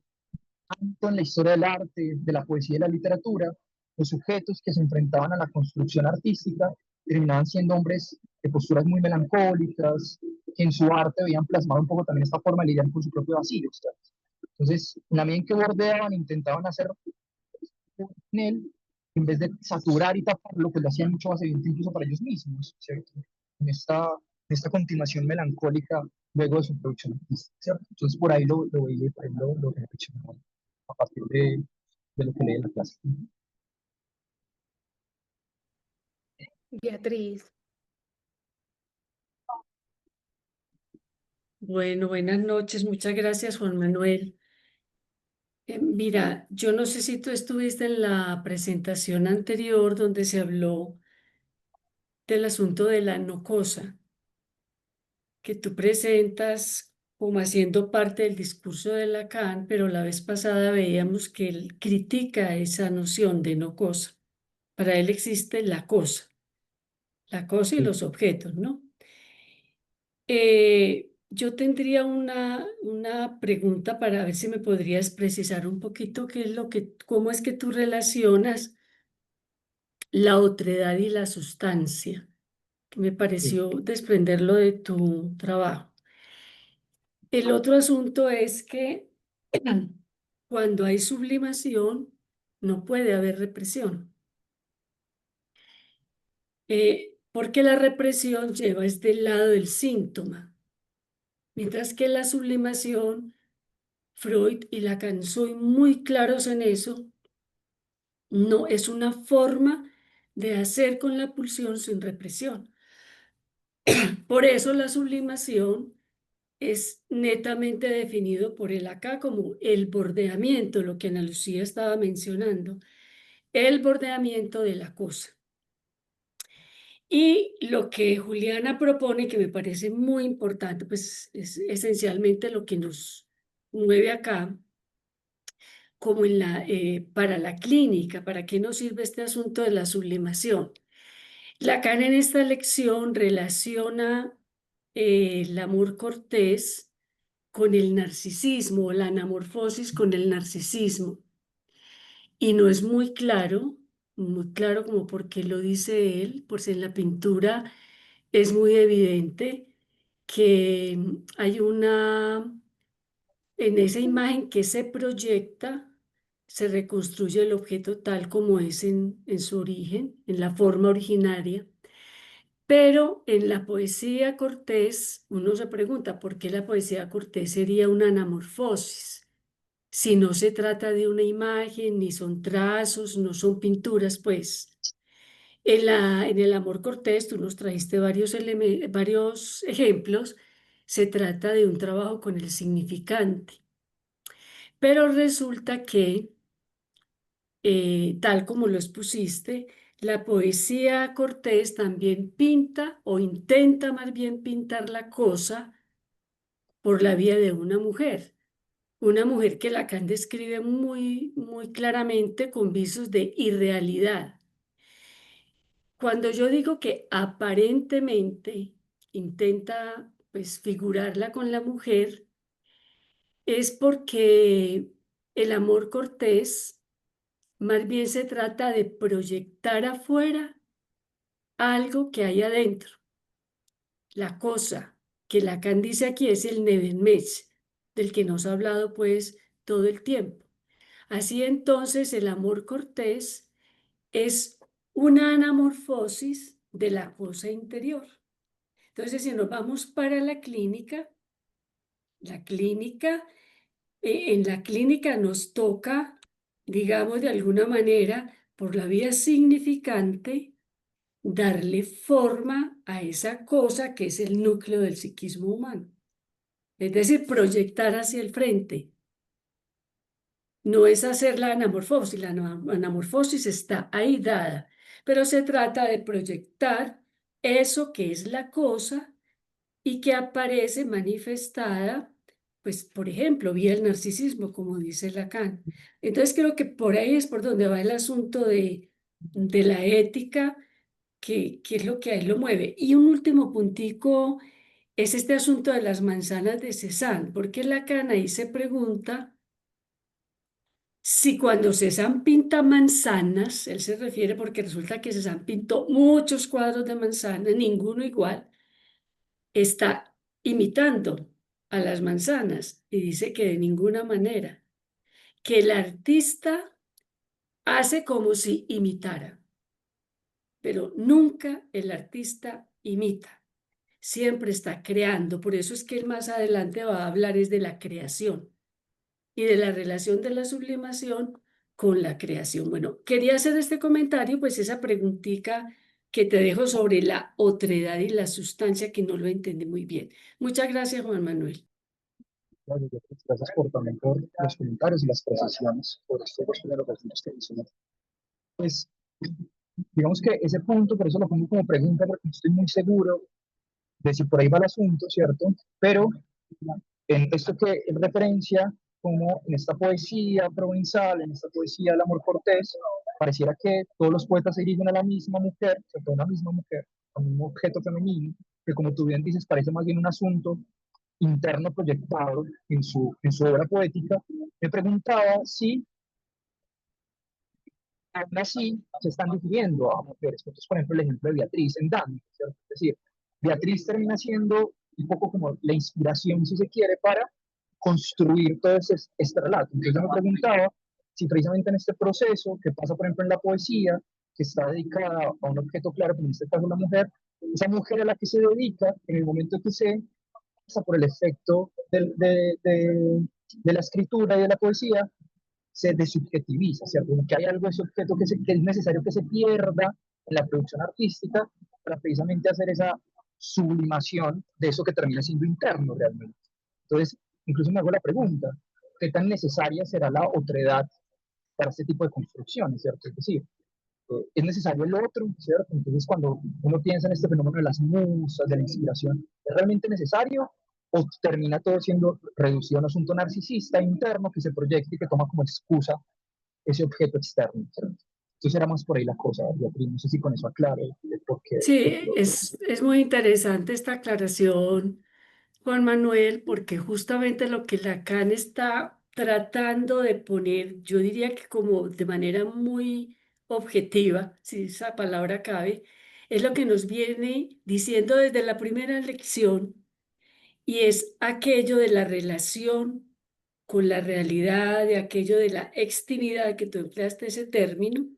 tanto en la historia del arte, de la poesía y la literatura, los sujetos que se enfrentaban a la construcción artística terminaban siendo hombres de posturas muy melancólicas, que en su arte veían plasmado un poco también esta forma de lidiar con su propio vacío. ¿Sabes? Entonces, en la medida en que bordeaban, intentaban hacer en él, en vez de saturar y taparlo, pues lo hacían mucho más evidente incluso para ellos mismos, ¿cierto? En esta continuación melancólica luego de su producción artística, ¿cierto? Entonces, por ahí lo veía y por ahí lo reflexionaba a partir de lo que lee en la clase.
Beatriz,
Bueno, buenas noches. Muchas gracias, Juan Manuel. Mira, yo no sé si tú estuviste en la presentación anterior donde se habló del asunto de la no cosa, que tú presentas como haciendo parte del discurso de Lacan, pero la vez pasada veíamos que él critica esa noción de no cosa. Para él existe la cosa y
Sí.
los objetos, ¿no? Yo tendría una pregunta para ver si me podrías precisar un poquito qué es cómo es que tú relacionas la otredad y la sustancia, que me
Sí.
pareció desprenderlo de tu trabajo. El otro asunto es que cuando hay sublimación, no puede haber represión, porque la represión lleva desde el lado del síntoma, mientras que la sublimación Freud y Lacan son muy claros en eso. No es una forma de hacer con la pulsión sin represión. Por eso la sublimación es netamente definido por él acá como el bordeamiento, lo que Ana Lucía estaba mencionando, el bordeamiento de la cosa. Y lo que Juliana propone, que me parece muy importante, pues es esencialmente lo que nos mueve acá, como para la clínica, ¿para qué nos sirve este asunto de la sublimación? Lacan en esta lección relaciona el amor cortés con el narcisismo, la anamorfosis con el narcisismo. Y no es muy claro como por qué lo dice él, pues en la pintura es muy evidente que hay en esa imagen que se proyecta, se reconstruye el objeto tal como es en su origen, en la forma originaria. Pero en la poesía Cortés, uno se pregunta por qué la poesía Cortés sería una anamorfosis. Si no se trata de una imagen, ni son trazos, no son pinturas, pues. En el amor Cortés, tú nos trajiste varios ejemplos, se trata de un trabajo con el significante. Pero resulta que, tal como lo expusiste, la poesía Cortés también pinta o intenta más bien pintar la cosa por la vía de una mujer que Lacan describe muy, muy claramente con visos de irrealidad. Cuando yo digo que aparentemente intenta pues figurarla con la mujer, es porque el amor cortés más bien se trata de proyectar afuera algo que hay adentro. La cosa que Lacan dice aquí es el Nebenmensch, del que nos ha hablado pues todo el tiempo. Así entonces el amor cortés es una anamorfosis de la cosa interior. Entonces, si nos vamos para la clínica, en la clínica nos toca, digamos de alguna manera, por la vía significante, darle forma a esa cosa que es el núcleo del psiquismo humano. Es decir, proyectar hacia el frente. No es hacer la anamorfosis está ahí dada, pero se trata de proyectar eso que es la cosa y que aparece manifestada, pues, por ejemplo, vía el narcisismo, como dice Lacan. Entonces creo que por ahí es por donde va el asunto de la ética, que es lo que a él lo mueve. Y un último puntico es este asunto de las manzanas de Cézanne, porque Lacan ahí se pregunta si cuando Cézanne pinta manzanas, él se refiere porque resulta que Cézanne pintó muchos cuadros de manzanas, ninguno igual, está imitando a las manzanas y dice que de ninguna manera, que el artista hace como si imitara, pero nunca el artista imita, siempre está creando. Por eso es que él más adelante va a hablar es de la creación y de la relación de la sublimación con la creación. Bueno, quería hacer este comentario, pues esa preguntita que te dejo sobre la otredad y la sustancia que no lo entendí muy bien. Muchas gracias, Juan Manuel.
Gracias también por los comentarios y las precisiones por estos dos primeros ejemplos que hizo. Pues, digamos que ese punto, por eso lo pongo como pregunta, porque no estoy muy seguro de si por ahí va el asunto, ¿cierto? Pero en esto que es referencia, como en esta poesía provenzal, en esta poesía del amor cortés, pareciera que todos los poetas se dirigen a la misma mujer, o sea, a una misma mujer, a un objeto femenino, que como tú bien dices, parece más bien un asunto interno proyectado en su obra poética. Me preguntaba si aún así se están difiriendo a mujeres. Entonces, por ejemplo, el ejemplo de Beatriz en Dante, ¿cierto? Es decir, Beatriz termina siendo un poco como la inspiración, si se quiere, para construir todo este relato. Entonces, yo me preguntaba si precisamente en este proceso que pasa, por ejemplo, en la poesía, que está dedicada a un objeto claro, como en este caso la mujer, esa mujer a la que se dedica en el momento que se pasa por el efecto de la escritura y de la poesía, se desubjetiviza, ¿cierto? Como que hay algo de ese objeto que es necesario que se pierda en la producción artística para precisamente hacer esa sublimación de eso que termina siendo interno realmente. Entonces, incluso me hago la pregunta, ¿qué tan necesaria será la otredad para este tipo de construcciones, ¿cierto? Es decir, es necesario el otro, ¿cierto? Entonces, cuando uno piensa en este fenómeno de las musas, de la inspiración, ¿es realmente necesario o termina todo siendo reducido a un asunto narcisista interno que se proyecta y que toma como excusa ese objeto externo, ¿cierto? Entonces era más por ahí la cosa, Beatriz, no sé si con eso aclaro por qué.
Sí, es muy interesante esta aclaración, Juan Manuel, porque justamente lo que Lacan está tratando de poner, yo diría que como de manera muy objetiva, si esa palabra cabe, es lo que nos viene diciendo desde la primera lección y es aquello de la relación con la realidad, de aquello de la extimidad, que tú empleaste ese término,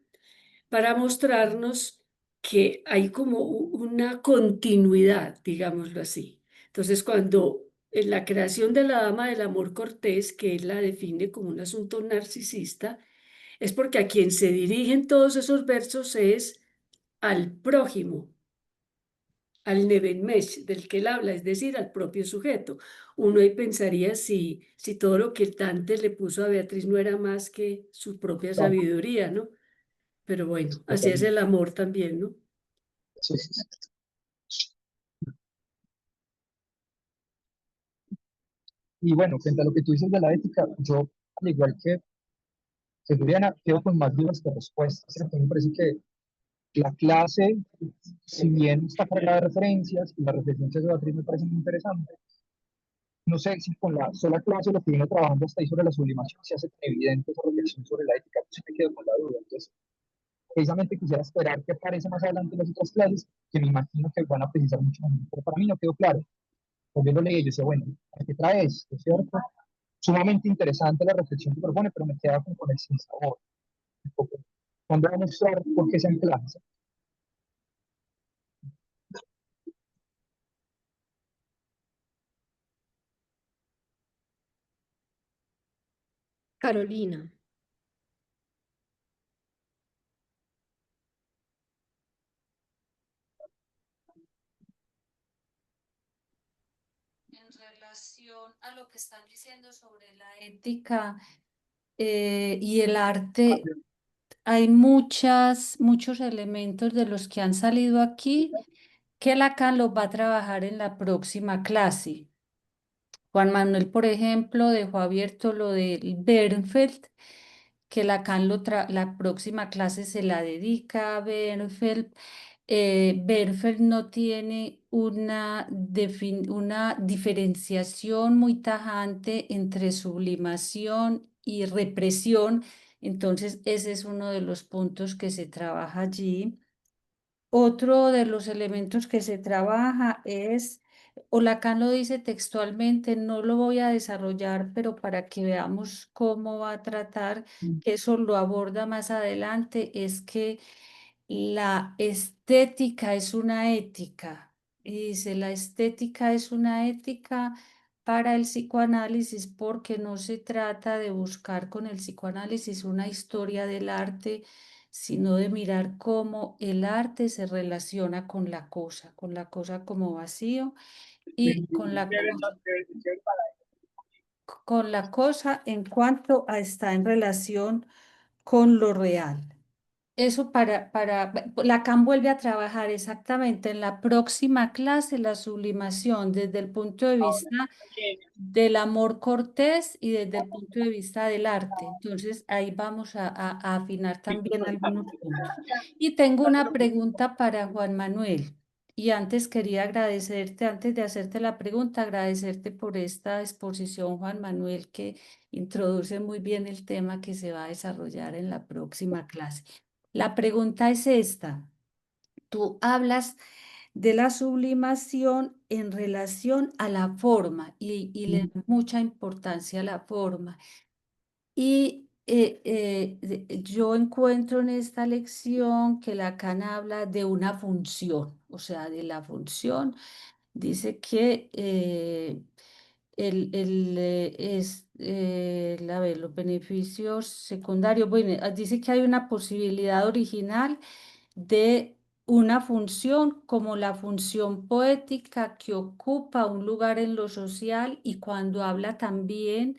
para mostrarnos que hay como una continuidad, digámoslo así. Entonces, cuando en la creación de la Dama del Amor Cortés, que él la define como un asunto narcisista, es porque a quien se dirigen todos esos versos es al prójimo, al Nebenmesh del que él habla, es decir, al propio sujeto. Uno ahí pensaría si todo lo que Dante le puso a Beatriz no era más que su propia
No,
sabiduría, ¿no? Pero bueno, así es
totalmente.
el amor también, ¿no?
Sí, sí, sí. Y bueno, frente a lo que tú dices de la ética, yo, al igual que Juliana, quedo con más dudas que respuestas, ¿cierto? Me parece que la clase, si bien está cargada de referencias, y las referencias de Beatriz me parecen muy interesantes, no sé si con la sola clase lo que viene trabajando hasta ahí sobre la sublimación se hace evidente esa reflexión sobre la ética, pues me quedo con la duda. Entonces, precisamente quisiera esperar que aparece más adelante en las otras clases, que me imagino que van a precisar mucho más, pero para mí no quedó claro. Pues yo lo leí y yo decía, bueno, ¿qué trae esto, cierto? Sumamente interesante la reflexión que propone, pero me queda con el sinsabor. Cuando va a mostrar por qué se ancla.
Carolina.
relación a lo que están diciendo sobre la ética y el arte, hay muchos elementos de los que han salido aquí que Lacan los va a trabajar en la próxima clase. Juan Manuel, por ejemplo, dejó abierto lo de Bernfeld, que Lacan la próxima clase se la dedica a Bernfeld. Bernfeld no tiene una diferenciación muy tajante entre sublimación y represión, entonces ese es uno de los puntos que se trabaja allí. Otro de los elementos que se trabaja es, o Lacan lo dice textualmente, no lo voy a desarrollar, pero para que veamos cómo va a tratar, que eso lo aborda más adelante, es que la estética es una ética. Y dice, la estética es una ética para el psicoanálisis porque no se trata de buscar con el psicoanálisis una historia del arte, sino de mirar cómo el arte se relaciona con la cosa como vacío y con la cosa en cuanto a está en relación con lo real. Eso Lacan vuelve a trabajar exactamente en la próxima clase la sublimación desde el punto de vista del amor cortés y desde el punto de vista del arte. Entonces ahí vamos a afinar también algunos puntos. Y tengo una pregunta para Juan Manuel. Y antes quería agradecerte, antes de hacerte la pregunta, agradecerte por esta exposición, Juan Manuel, que introduce muy bien el tema que se va a desarrollar en la próxima clase. La pregunta es esta. Tú hablas de la sublimación en relación a la forma y le das mucha importancia a la forma. Y yo encuentro en esta lección que Lacan habla de una función, o sea, de la función. Dice que a ver, los beneficios secundarios, bueno, dice que hay una posibilidad original de una función como la función poética que ocupa un lugar en lo social y cuando habla también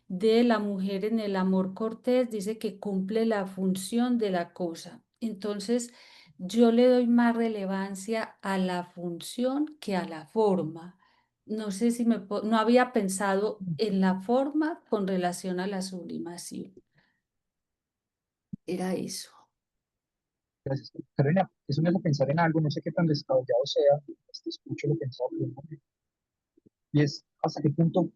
de la mujer en el amor cortés, dice que cumple la función de la cosa. Entonces, yo le doy más relevancia a la función que a la forma. No sé si no había pensado en la forma con relación a la sublimación. Era eso.
Gracias. Carolina, eso me hace pensar en algo, no sé qué tan descabellado sea, te escucho lo pensado, y es hasta qué punto,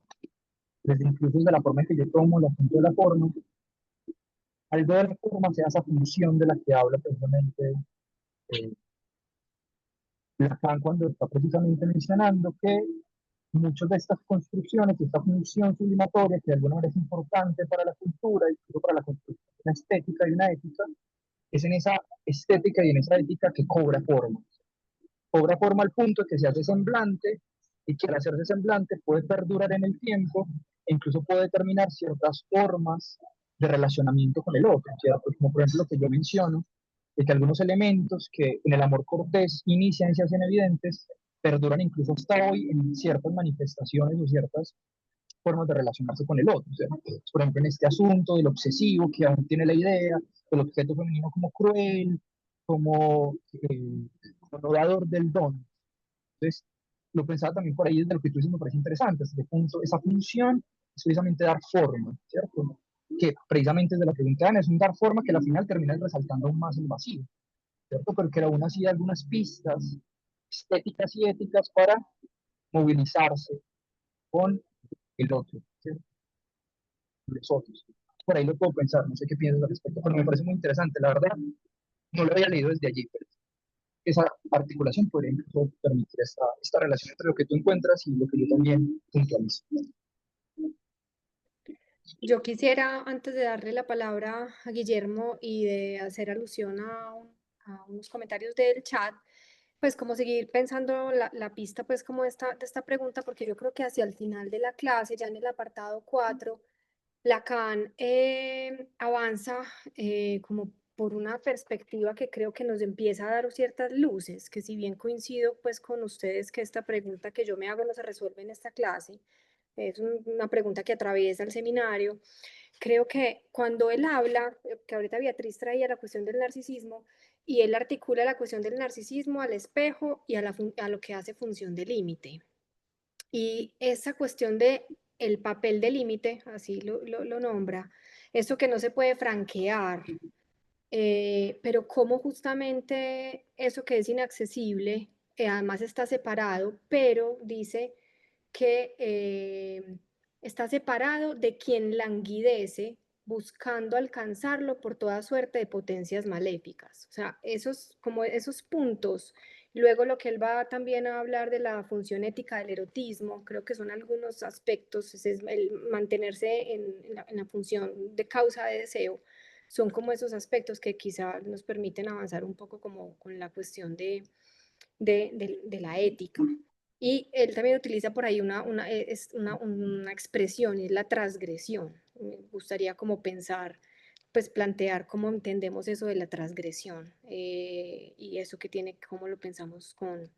desde incluso desde la forma en que yo tomo la punto de la forma, algo de la forma sea esa función de la que habla precisamente eh, Lacan cuando está precisamente mencionando que muchas de estas construcciones, esta función sublimatoria, que de alguna manera es importante para la cultura, incluso para la construcción de una estética y una ética, es en esa estética y en esa ética que cobra forma. Cobra forma al punto que se hace semblante y que al hacerse semblante puede perdurar en el tiempo e incluso puede determinar ciertas formas de relacionamiento con el otro, ¿cierto? Como por ejemplo lo que yo menciono, de que algunos elementos que en el amor cortés inician y se hacen evidentes, perduran incluso hasta hoy en ciertas manifestaciones o ciertas formas de relacionarse con el otro. O sea, por ejemplo, en este asunto del obsesivo, que aún tiene la idea del objeto femenino como cruel, como, como dador del don. Entonces, lo pensaba también por ahí desde lo que tú dices, me parece interesante, hasta qué punto esa función es precisamente dar forma, ¿cierto? Que precisamente desde la pregunta de Ana es un dar forma que al final termina resaltando aún más el vacío, ¿cierto? Pero que aún así da algunas pistas estéticas y éticas para movilizarse con el otro, ¿cierto? Los otros. Por ahí lo puedo pensar, no sé qué piensas al respecto, pero me parece muy interesante, la verdad, no lo había leído desde allí, pero esa articulación podría incluso permitir esta relación entre lo que tú encuentras y lo que yo también puntualizo.
Yo quisiera, antes de darle la palabra a Guillermo y de hacer alusión a unos comentarios del chat, pues como seguir pensando la pista pues como de esta pregunta, porque yo creo que hacia el final de la clase, ya en el apartado 4, Lacan avanza como por una perspectiva que creo que nos empieza a dar ciertas luces, que si bien coincido pues con ustedes que esta pregunta que yo me hago no se resuelve en esta clase, es una pregunta que atraviesa el seminario. Creo que cuando él habla, que ahorita Beatriz traía la cuestión del narcisismo, y él articula la cuestión del narcisismo al espejo y a lo que hace función de límite. Y esa cuestión de el papel de límite, así lo nombra, eso que no se puede franquear, pero cómo justamente eso que es inaccesible, además está separado, pero dice que está separado de quien languidece buscando alcanzarlo por toda suerte de potencias maléficas. O sea, como esos puntos. Luego lo que él va también a hablar de la función ética del erotismo, creo que son algunos aspectos, es el mantenerse en la función de causa de deseo, son como esos aspectos que quizá nos permiten avanzar un poco como con la cuestión de la ética. Y él también utiliza por ahí una expresión, y es la transgresión. Me gustaría como pensar, pues plantear cómo entendemos eso de la transgresión y eso que tiene, cómo lo pensamos con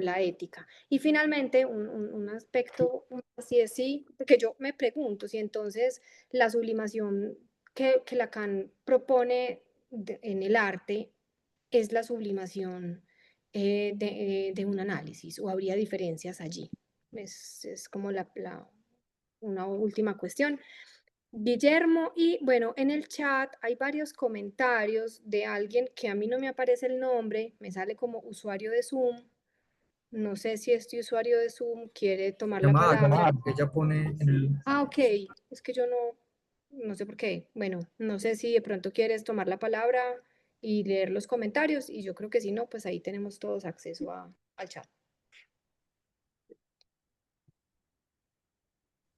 la ética. Y finalmente, un aspecto así es sí, porque yo me pregunto si entonces la sublimación que Lacan propone en el arte es la sublimación de un análisis, o habría diferencias allí. Es como una última cuestión. Guillermo, y bueno, en el chat hay varios comentarios de alguien que a mí no me aparece el nombre, me sale como usuario de Zoom. No sé si este usuario de Zoom quiere tomar la palabra.
Que ella pone en el...
Ah, ok, es que yo no sé por qué. Bueno, no sé si de pronto quieres tomar la palabra y leer los comentarios, y yo creo que si no, pues ahí tenemos todos acceso al chat.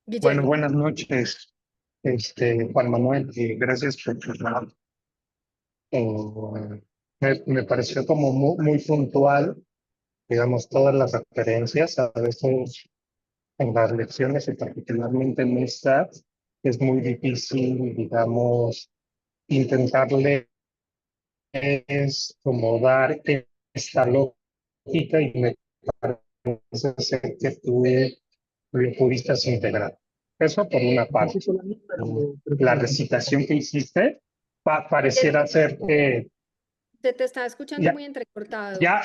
Bueno,
Guillermo.
buenas noches, Juan Manuel, y gracias por me pareció como muy puntual, digamos, todas las referencias. A veces en las lecciones y particularmente en esta es muy difícil, digamos, intentarle es como dar esta lógica, y me parece ser que tú lo pudiste integrar. Eso por una parte. La recitación que hiciste pareciera ser que
Se te está escuchando
ya,
muy entrecortado.
ya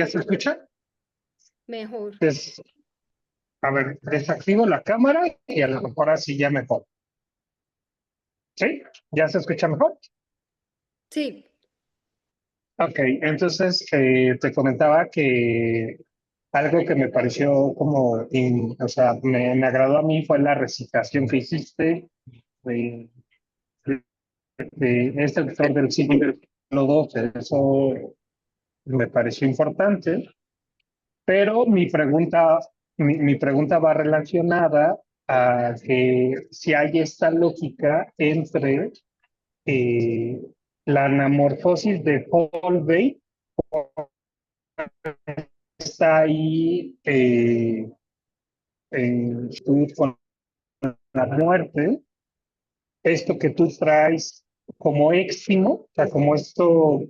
se escucha.
Mejor.
Pues, a ver, desactivo la cámara y a lo mejor así ya mejor. ¿Sí? ¿Ya se escucha mejor?
Sí.
Ok, entonces te comentaba que algo que me pareció como, o sea, me agradó a mí fue la recitación que hiciste de, de este autor del siglo XII. Eso me pareció importante, pero mi pregunta va relacionada a que si hay esta lógica entre eh, la anamorfosis de Holbein está ahí en con la muerte, esto que tú traes como éximo, o sea, como esto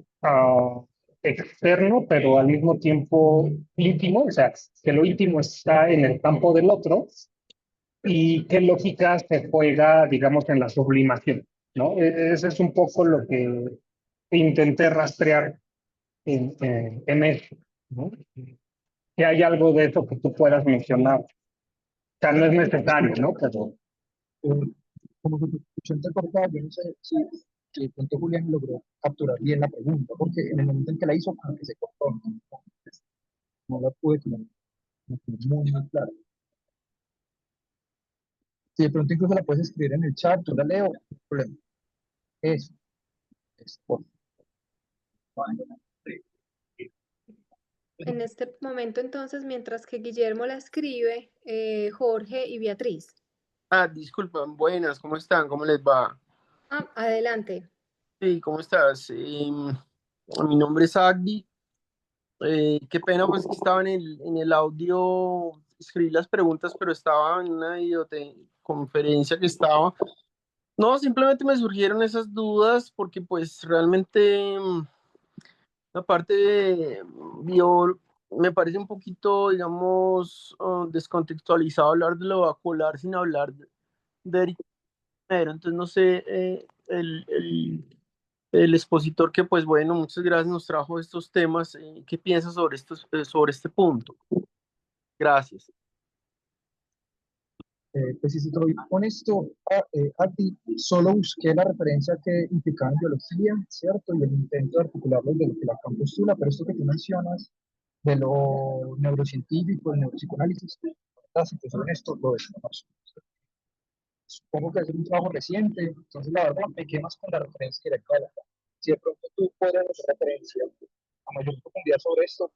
externo, pero al mismo tiempo íntimo, o sea, que lo íntimo está en el campo del otro, y qué lógica se juega, digamos, en la sublimación, ¿no? Ese es un poco lo que intenté rastrear en eso, ¿no? Si hay algo de eso que tú puedas mencionar. O sea, no es necesario, ¿no? Pero
Como que te escuché entrecortado, yo no sé si de pronto Julián logró capturar bien la pregunta, porque en el momento en que la hizo, como que se cortó, no la pude como muy clara. Si de pronto incluso la puedes escribir en el chat, yo la leo, no hay problema. Eso es por
En este momento, entonces, mientras que Guillermo la escribe, Jorge y Beatriz.
Disculpen, buenas, ¿cómo están? ¿Cómo les va?
Adelante.
Sí, ¿cómo estás? Mi nombre es Agdi. Qué pena, pues que estaba en el audio, escribí las preguntas, pero estaba en una videoconferencia que estaba. No, simplemente me surgieron esas dudas porque pues realmente la parte me parece un poquito, digamos, descontextualizado hablar de lo vacuolar sin hablar de Eric Mero. Entonces, no sé, el expositor que, pues bueno, muchas gracias, nos trajo estos temas. ¿Qué piensas sobre este punto? Gracias.
Pues si te soy honesto, a ti solo busqué la referencia que implicaba en biología, ¿cierto? Y el intento de articularlo de lo que Lacan postula, pero esto que tú mencionas, de lo neurocientífico, el neuropsicoanálisis, si te soy honesto, lo desconozco. Supongo que es un trabajo reciente, entonces la verdad me quedo más con la referencia directa de Lacan. Si de pronto tú puedes hacer referencia a mayor profundidad sobre esto,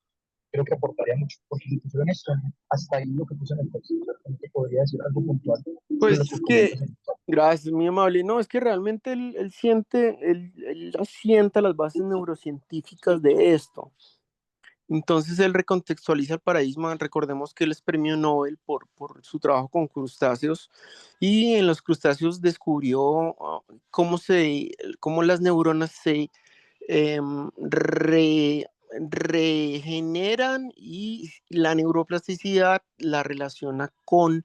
creo que aportaría mucho, porque si te soy honesto, hasta ahí lo que puse en el texto, no te podría decir algo puntual de
Pues
lo
es
que
que,
comentas en el texto.
gracias, muy amable. No, es que realmente él asienta las bases neurocientíficas de esto. Entonces él recontextualiza el paradigma. Recordemos que él es premio Nobel por su trabajo con crustáceos, y en los crustáceos descubrió cómo las neuronas se regeneran, y la neuroplasticidad la relaciona con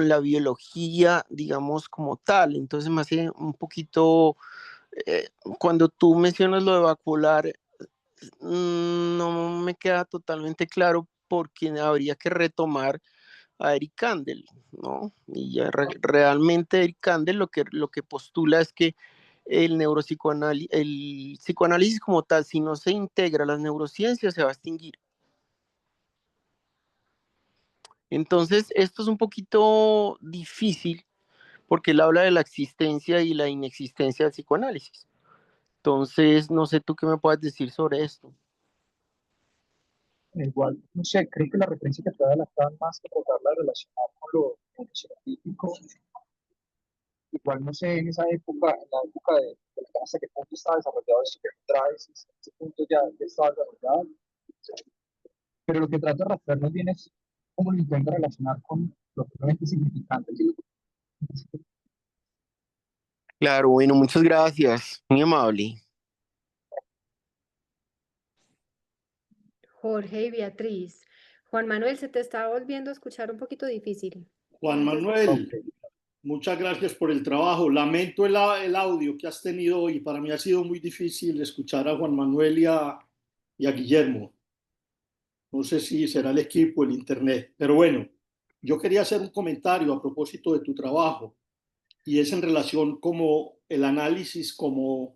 la biología, digamos, como tal. Entonces me hace un poquito, cuando tú mencionas lo de vacuolar, no me queda totalmente claro, porque habría que retomar a Eric Kandel, ¿no? Y ya realmente Eric Kandel lo que postula es que el psicoanálisis como tal, si no se integra a las neurociencias, se va a extinguir. Entonces, esto es un poquito difícil, porque él habla de la existencia y la inexistencia del psicoanálisis. Entonces, no sé tú qué me puedes decir sobre esto.
Igual, no sé, creo que la referencia que te da Lacan, más que tratarla de relacionar con lo científico, igual no sé, en la época de Lacan, hasta qué punto estaba desarrollado esto que traes, en ese punto ya estaba desarrollado, pero lo que trata de rastrear más bien es cómo lo intenta relacionar con lo que realmente es significante. ¿Sí?
Claro, bueno, muchas gracias, muy amable.
Jorge y Beatriz. Juan Manuel, se te está volviendo a escuchar un poquito difícil.
Juan Manuel,
Ok.
muchas gracias por el trabajo. Lamento el audio que has tenido hoy. Para mí ha sido muy difícil escuchar a Juan Manuel y a Guillermo. No sé si será el equipo, el internet. Pero bueno, yo quería hacer un comentario a propósito de tu trabajo, y es en relación como el análisis como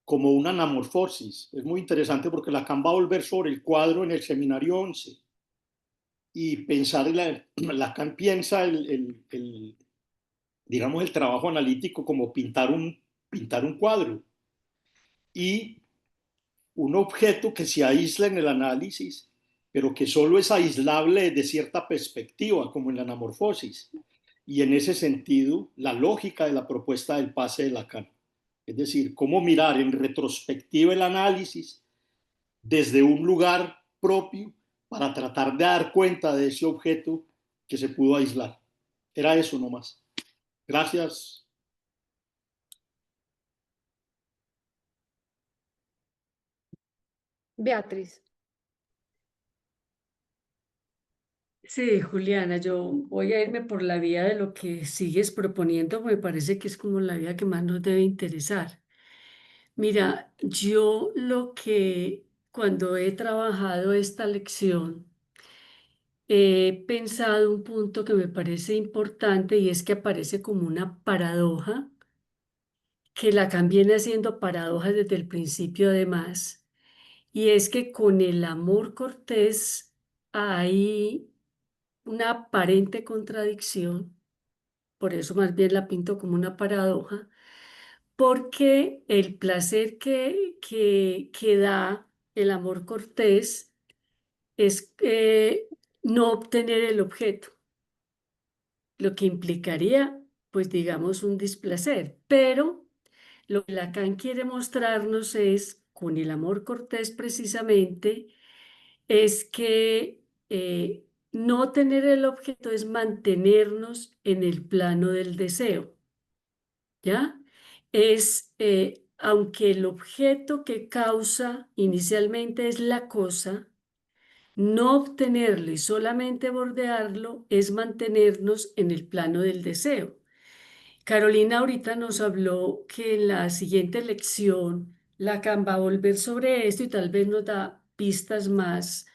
una anamorfosis. Es muy interesante porque Lacan va a volver sobre el cuadro en el seminario 11, y pensar Lacan piensa digamos, el trabajo analítico como pintar un cuadro, y un objeto que se aísla en el análisis, pero que solo es aislable de cierta perspectiva, como en la anamorfosis. Y en ese sentido, la lógica de la propuesta del pase de Lacan, es decir, cómo mirar en retrospectiva el análisis desde un lugar propio para tratar de dar cuenta de ese objeto que se pudo aislar. Era eso nomás. Gracias.
Beatriz.
Sí, Juliana, yo voy a irme por la vía de lo que sigues proponiendo. Me parece que es como la vía que más nos debe interesar. Mira, yo lo que cuando he trabajado esta lección, he pensado un punto que me parece importante, y es que aparece como una paradoja, que Lacan viene haciendo paradojas desde el principio además, y es que con el amor cortés hay una aparente contradicción. Por eso más bien la pinto como una paradoja, porque el placer que da el amor cortés es no obtener el objeto, lo que implicaría, pues digamos, un displacer. Pero lo que Lacan quiere mostrarnos es, con el amor cortés precisamente, es que no tener el objeto es mantenernos en el plano del deseo. ¿Ya? Es, aunque el objeto que causa inicialmente es la cosa, No obtenerlo y solamente bordearlo es mantenernos en el plano del deseo. Carolina ahorita nos habló que en la siguiente lección Lacan va a volver sobre esto y tal vez nos da pistas más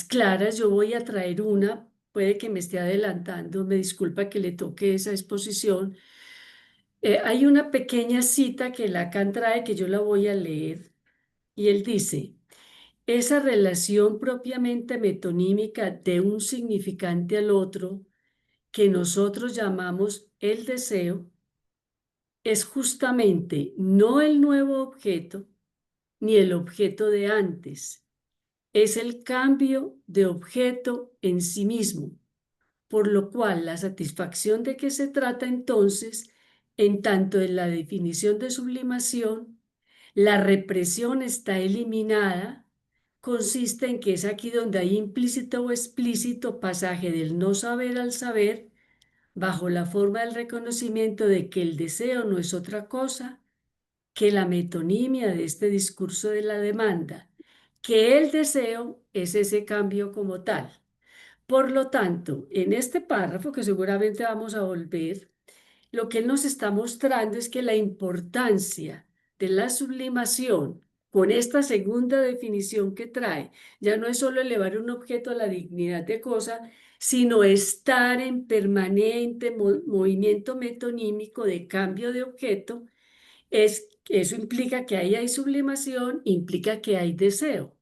claras. Yo voy a traer una, puede que me esté adelantando, me disculpa que le toque esa exposición. Hay una pequeña cita que Lacan trae que yo la voy a leer y él dice: esa relación propiamente metonímica de un significante al otro, que nosotros llamamos el deseo, es justamente no el nuevo objeto ni el objeto de antes, es el cambio de objeto en sí mismo, por lo cual la satisfacción de que se trata entonces, en tanto en la definición de sublimación, la represión está eliminada, consiste en que es aquí donde hay implícito o explícito pasaje del no saber al saber, bajo la forma del reconocimiento de que el deseo no es otra cosa que la metonimia de este discurso de la demanda, que el deseo es ese cambio como tal. Por lo tanto, en este párrafo, que seguramente vamos a volver, lo que él nos está mostrando es que la importancia de la sublimación, con esta segunda definición que trae, ya no es solo elevar un objeto a la dignidad de cosa, sino estar en permanente movimiento metonímico de cambio de objeto. Eso implica que ahí hay sublimación, implica que hay deseo,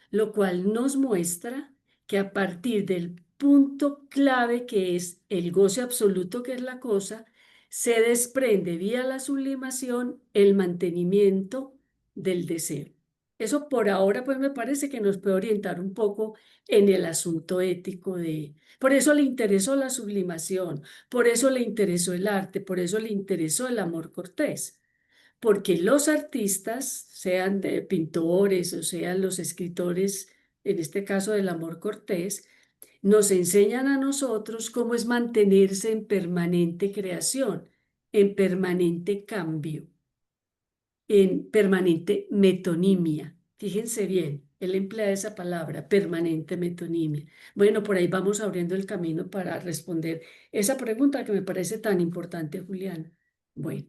lo cual nos muestra que a partir del punto clave que es el goce absoluto, que es la cosa, se desprende vía la sublimación el mantenimiento del deseo. Eso por ahora pues me parece que nos puede orientar un poco en el asunto ético de... Por eso le interesó la sublimación, por eso le interesó el arte, por eso le interesó el amor cortés. Porque los artistas, sean de pintores o sean los escritores, en este caso del amor cortés, nos enseñan a nosotros cómo es mantenerse en permanente creación, en permanente cambio, en permanente metonimia. Fíjense bien, él emplea esa palabra, permanente metonimia. Bueno, por ahí vamos abriendo el camino para responder esa pregunta que me parece tan importante, Juliana. Bueno.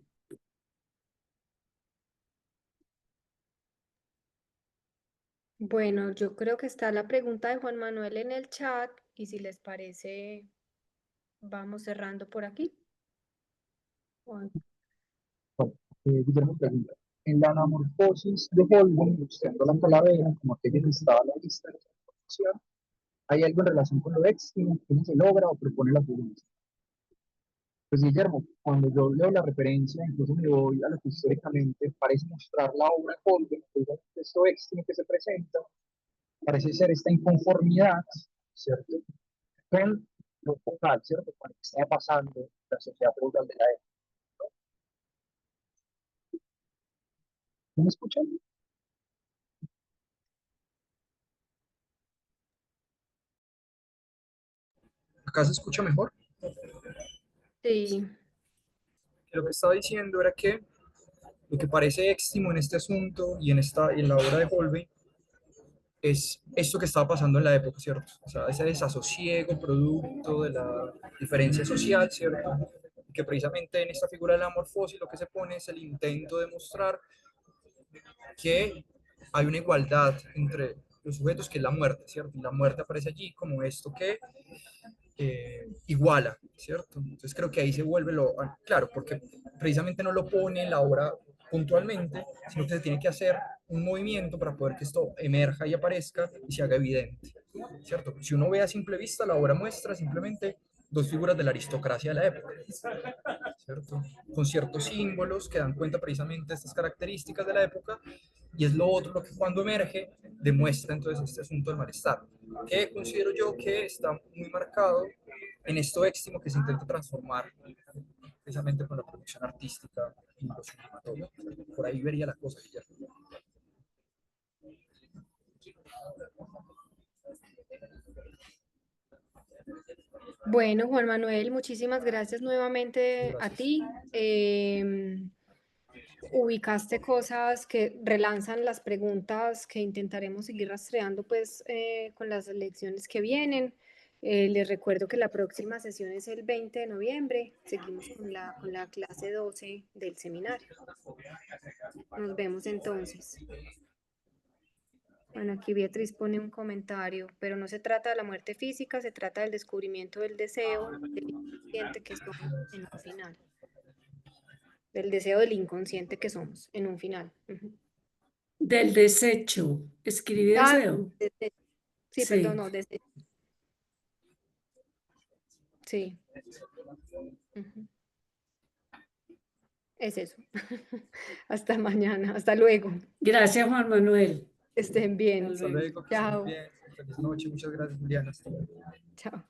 Bueno, yo creo que está la pregunta de Juan Manuel en el chat y si les parece, vamos cerrando por aquí. Juan.
Bueno, Guillermo pregunta, en la anamorfosis de Holden, mostrando la calavera, como aquella que estaba a la vista de la información, ¿hay algo en relación con lo éxtimo? ¿Cómo se logra o propone la figuración? Pues Guillermo, cuando yo leo la referencia, incluso me voy a lo que históricamente parece mostrar la obra de Holden, que es el texto éxtimo que se presenta, parece ser esta inconformidad, ¿cierto? Con lo total, ¿cierto? Con lo que estaba pasando en la sociedad feudal de la época. ¿No me escuchan? ¿Acá se escucha mejor?
Sí,
Lo que estaba diciendo era que lo que parece éxtimo en este asunto y en la obra de Holbein es esto que estaba pasando en la época, ¿cierto? O sea, ese desasosiego producto de la diferencia social, ¿cierto? Y que precisamente en esta figura de la morfosis lo que se pone es el intento de mostrar que hay una igualdad entre los sujetos, que es la muerte, ¿cierto? Y la muerte aparece allí como esto que iguala, ¿cierto? Entonces creo que ahí se vuelve claro, porque precisamente no lo pone en la obra puntualmente, sino que se tiene que hacer un movimiento para poder que esto emerja y aparezca y se haga evidente, ¿cierto? Si uno ve a simple vista, la obra muestra simplemente dos figuras de la aristocracia de la época, ¿cierto? Con ciertos símbolos que dan cuenta precisamente de estas características de la época, y es lo otro lo que cuando emerge demuestra entonces este asunto del malestar, que considero yo que está muy marcado en esto éxtimo que se intenta transformar precisamente con la producción artística y lo sublimatorio. Por ahí vería la cosa, Guillermo.
bueno, Juan Manuel, muchísimas gracias nuevamente a
Gracias.
ti. ubicaste cosas que relanzan las preguntas que intentaremos seguir rastreando pues con las lecciones que vienen. Les recuerdo que la próxima sesión es el 20 de noviembre. Seguimos con la clase 12 del seminario. Nos vemos entonces. Bueno, aquí Beatriz pone un comentario, pero no se trata de la muerte física, se trata del descubrimiento del deseo del inconsciente que somos en un final. Del deseo del inconsciente que somos en un final.
Del desecho. Escribí deseo.
Sí,
Sí.
perdón, no, desecho. Sí. Es eso. Hasta mañana, hasta luego.
Gracias, Juan Manuel.
Estén bien.
Hasta luego.
Chao.
Feliz noche, muchas gracias, Juliana.
Chao.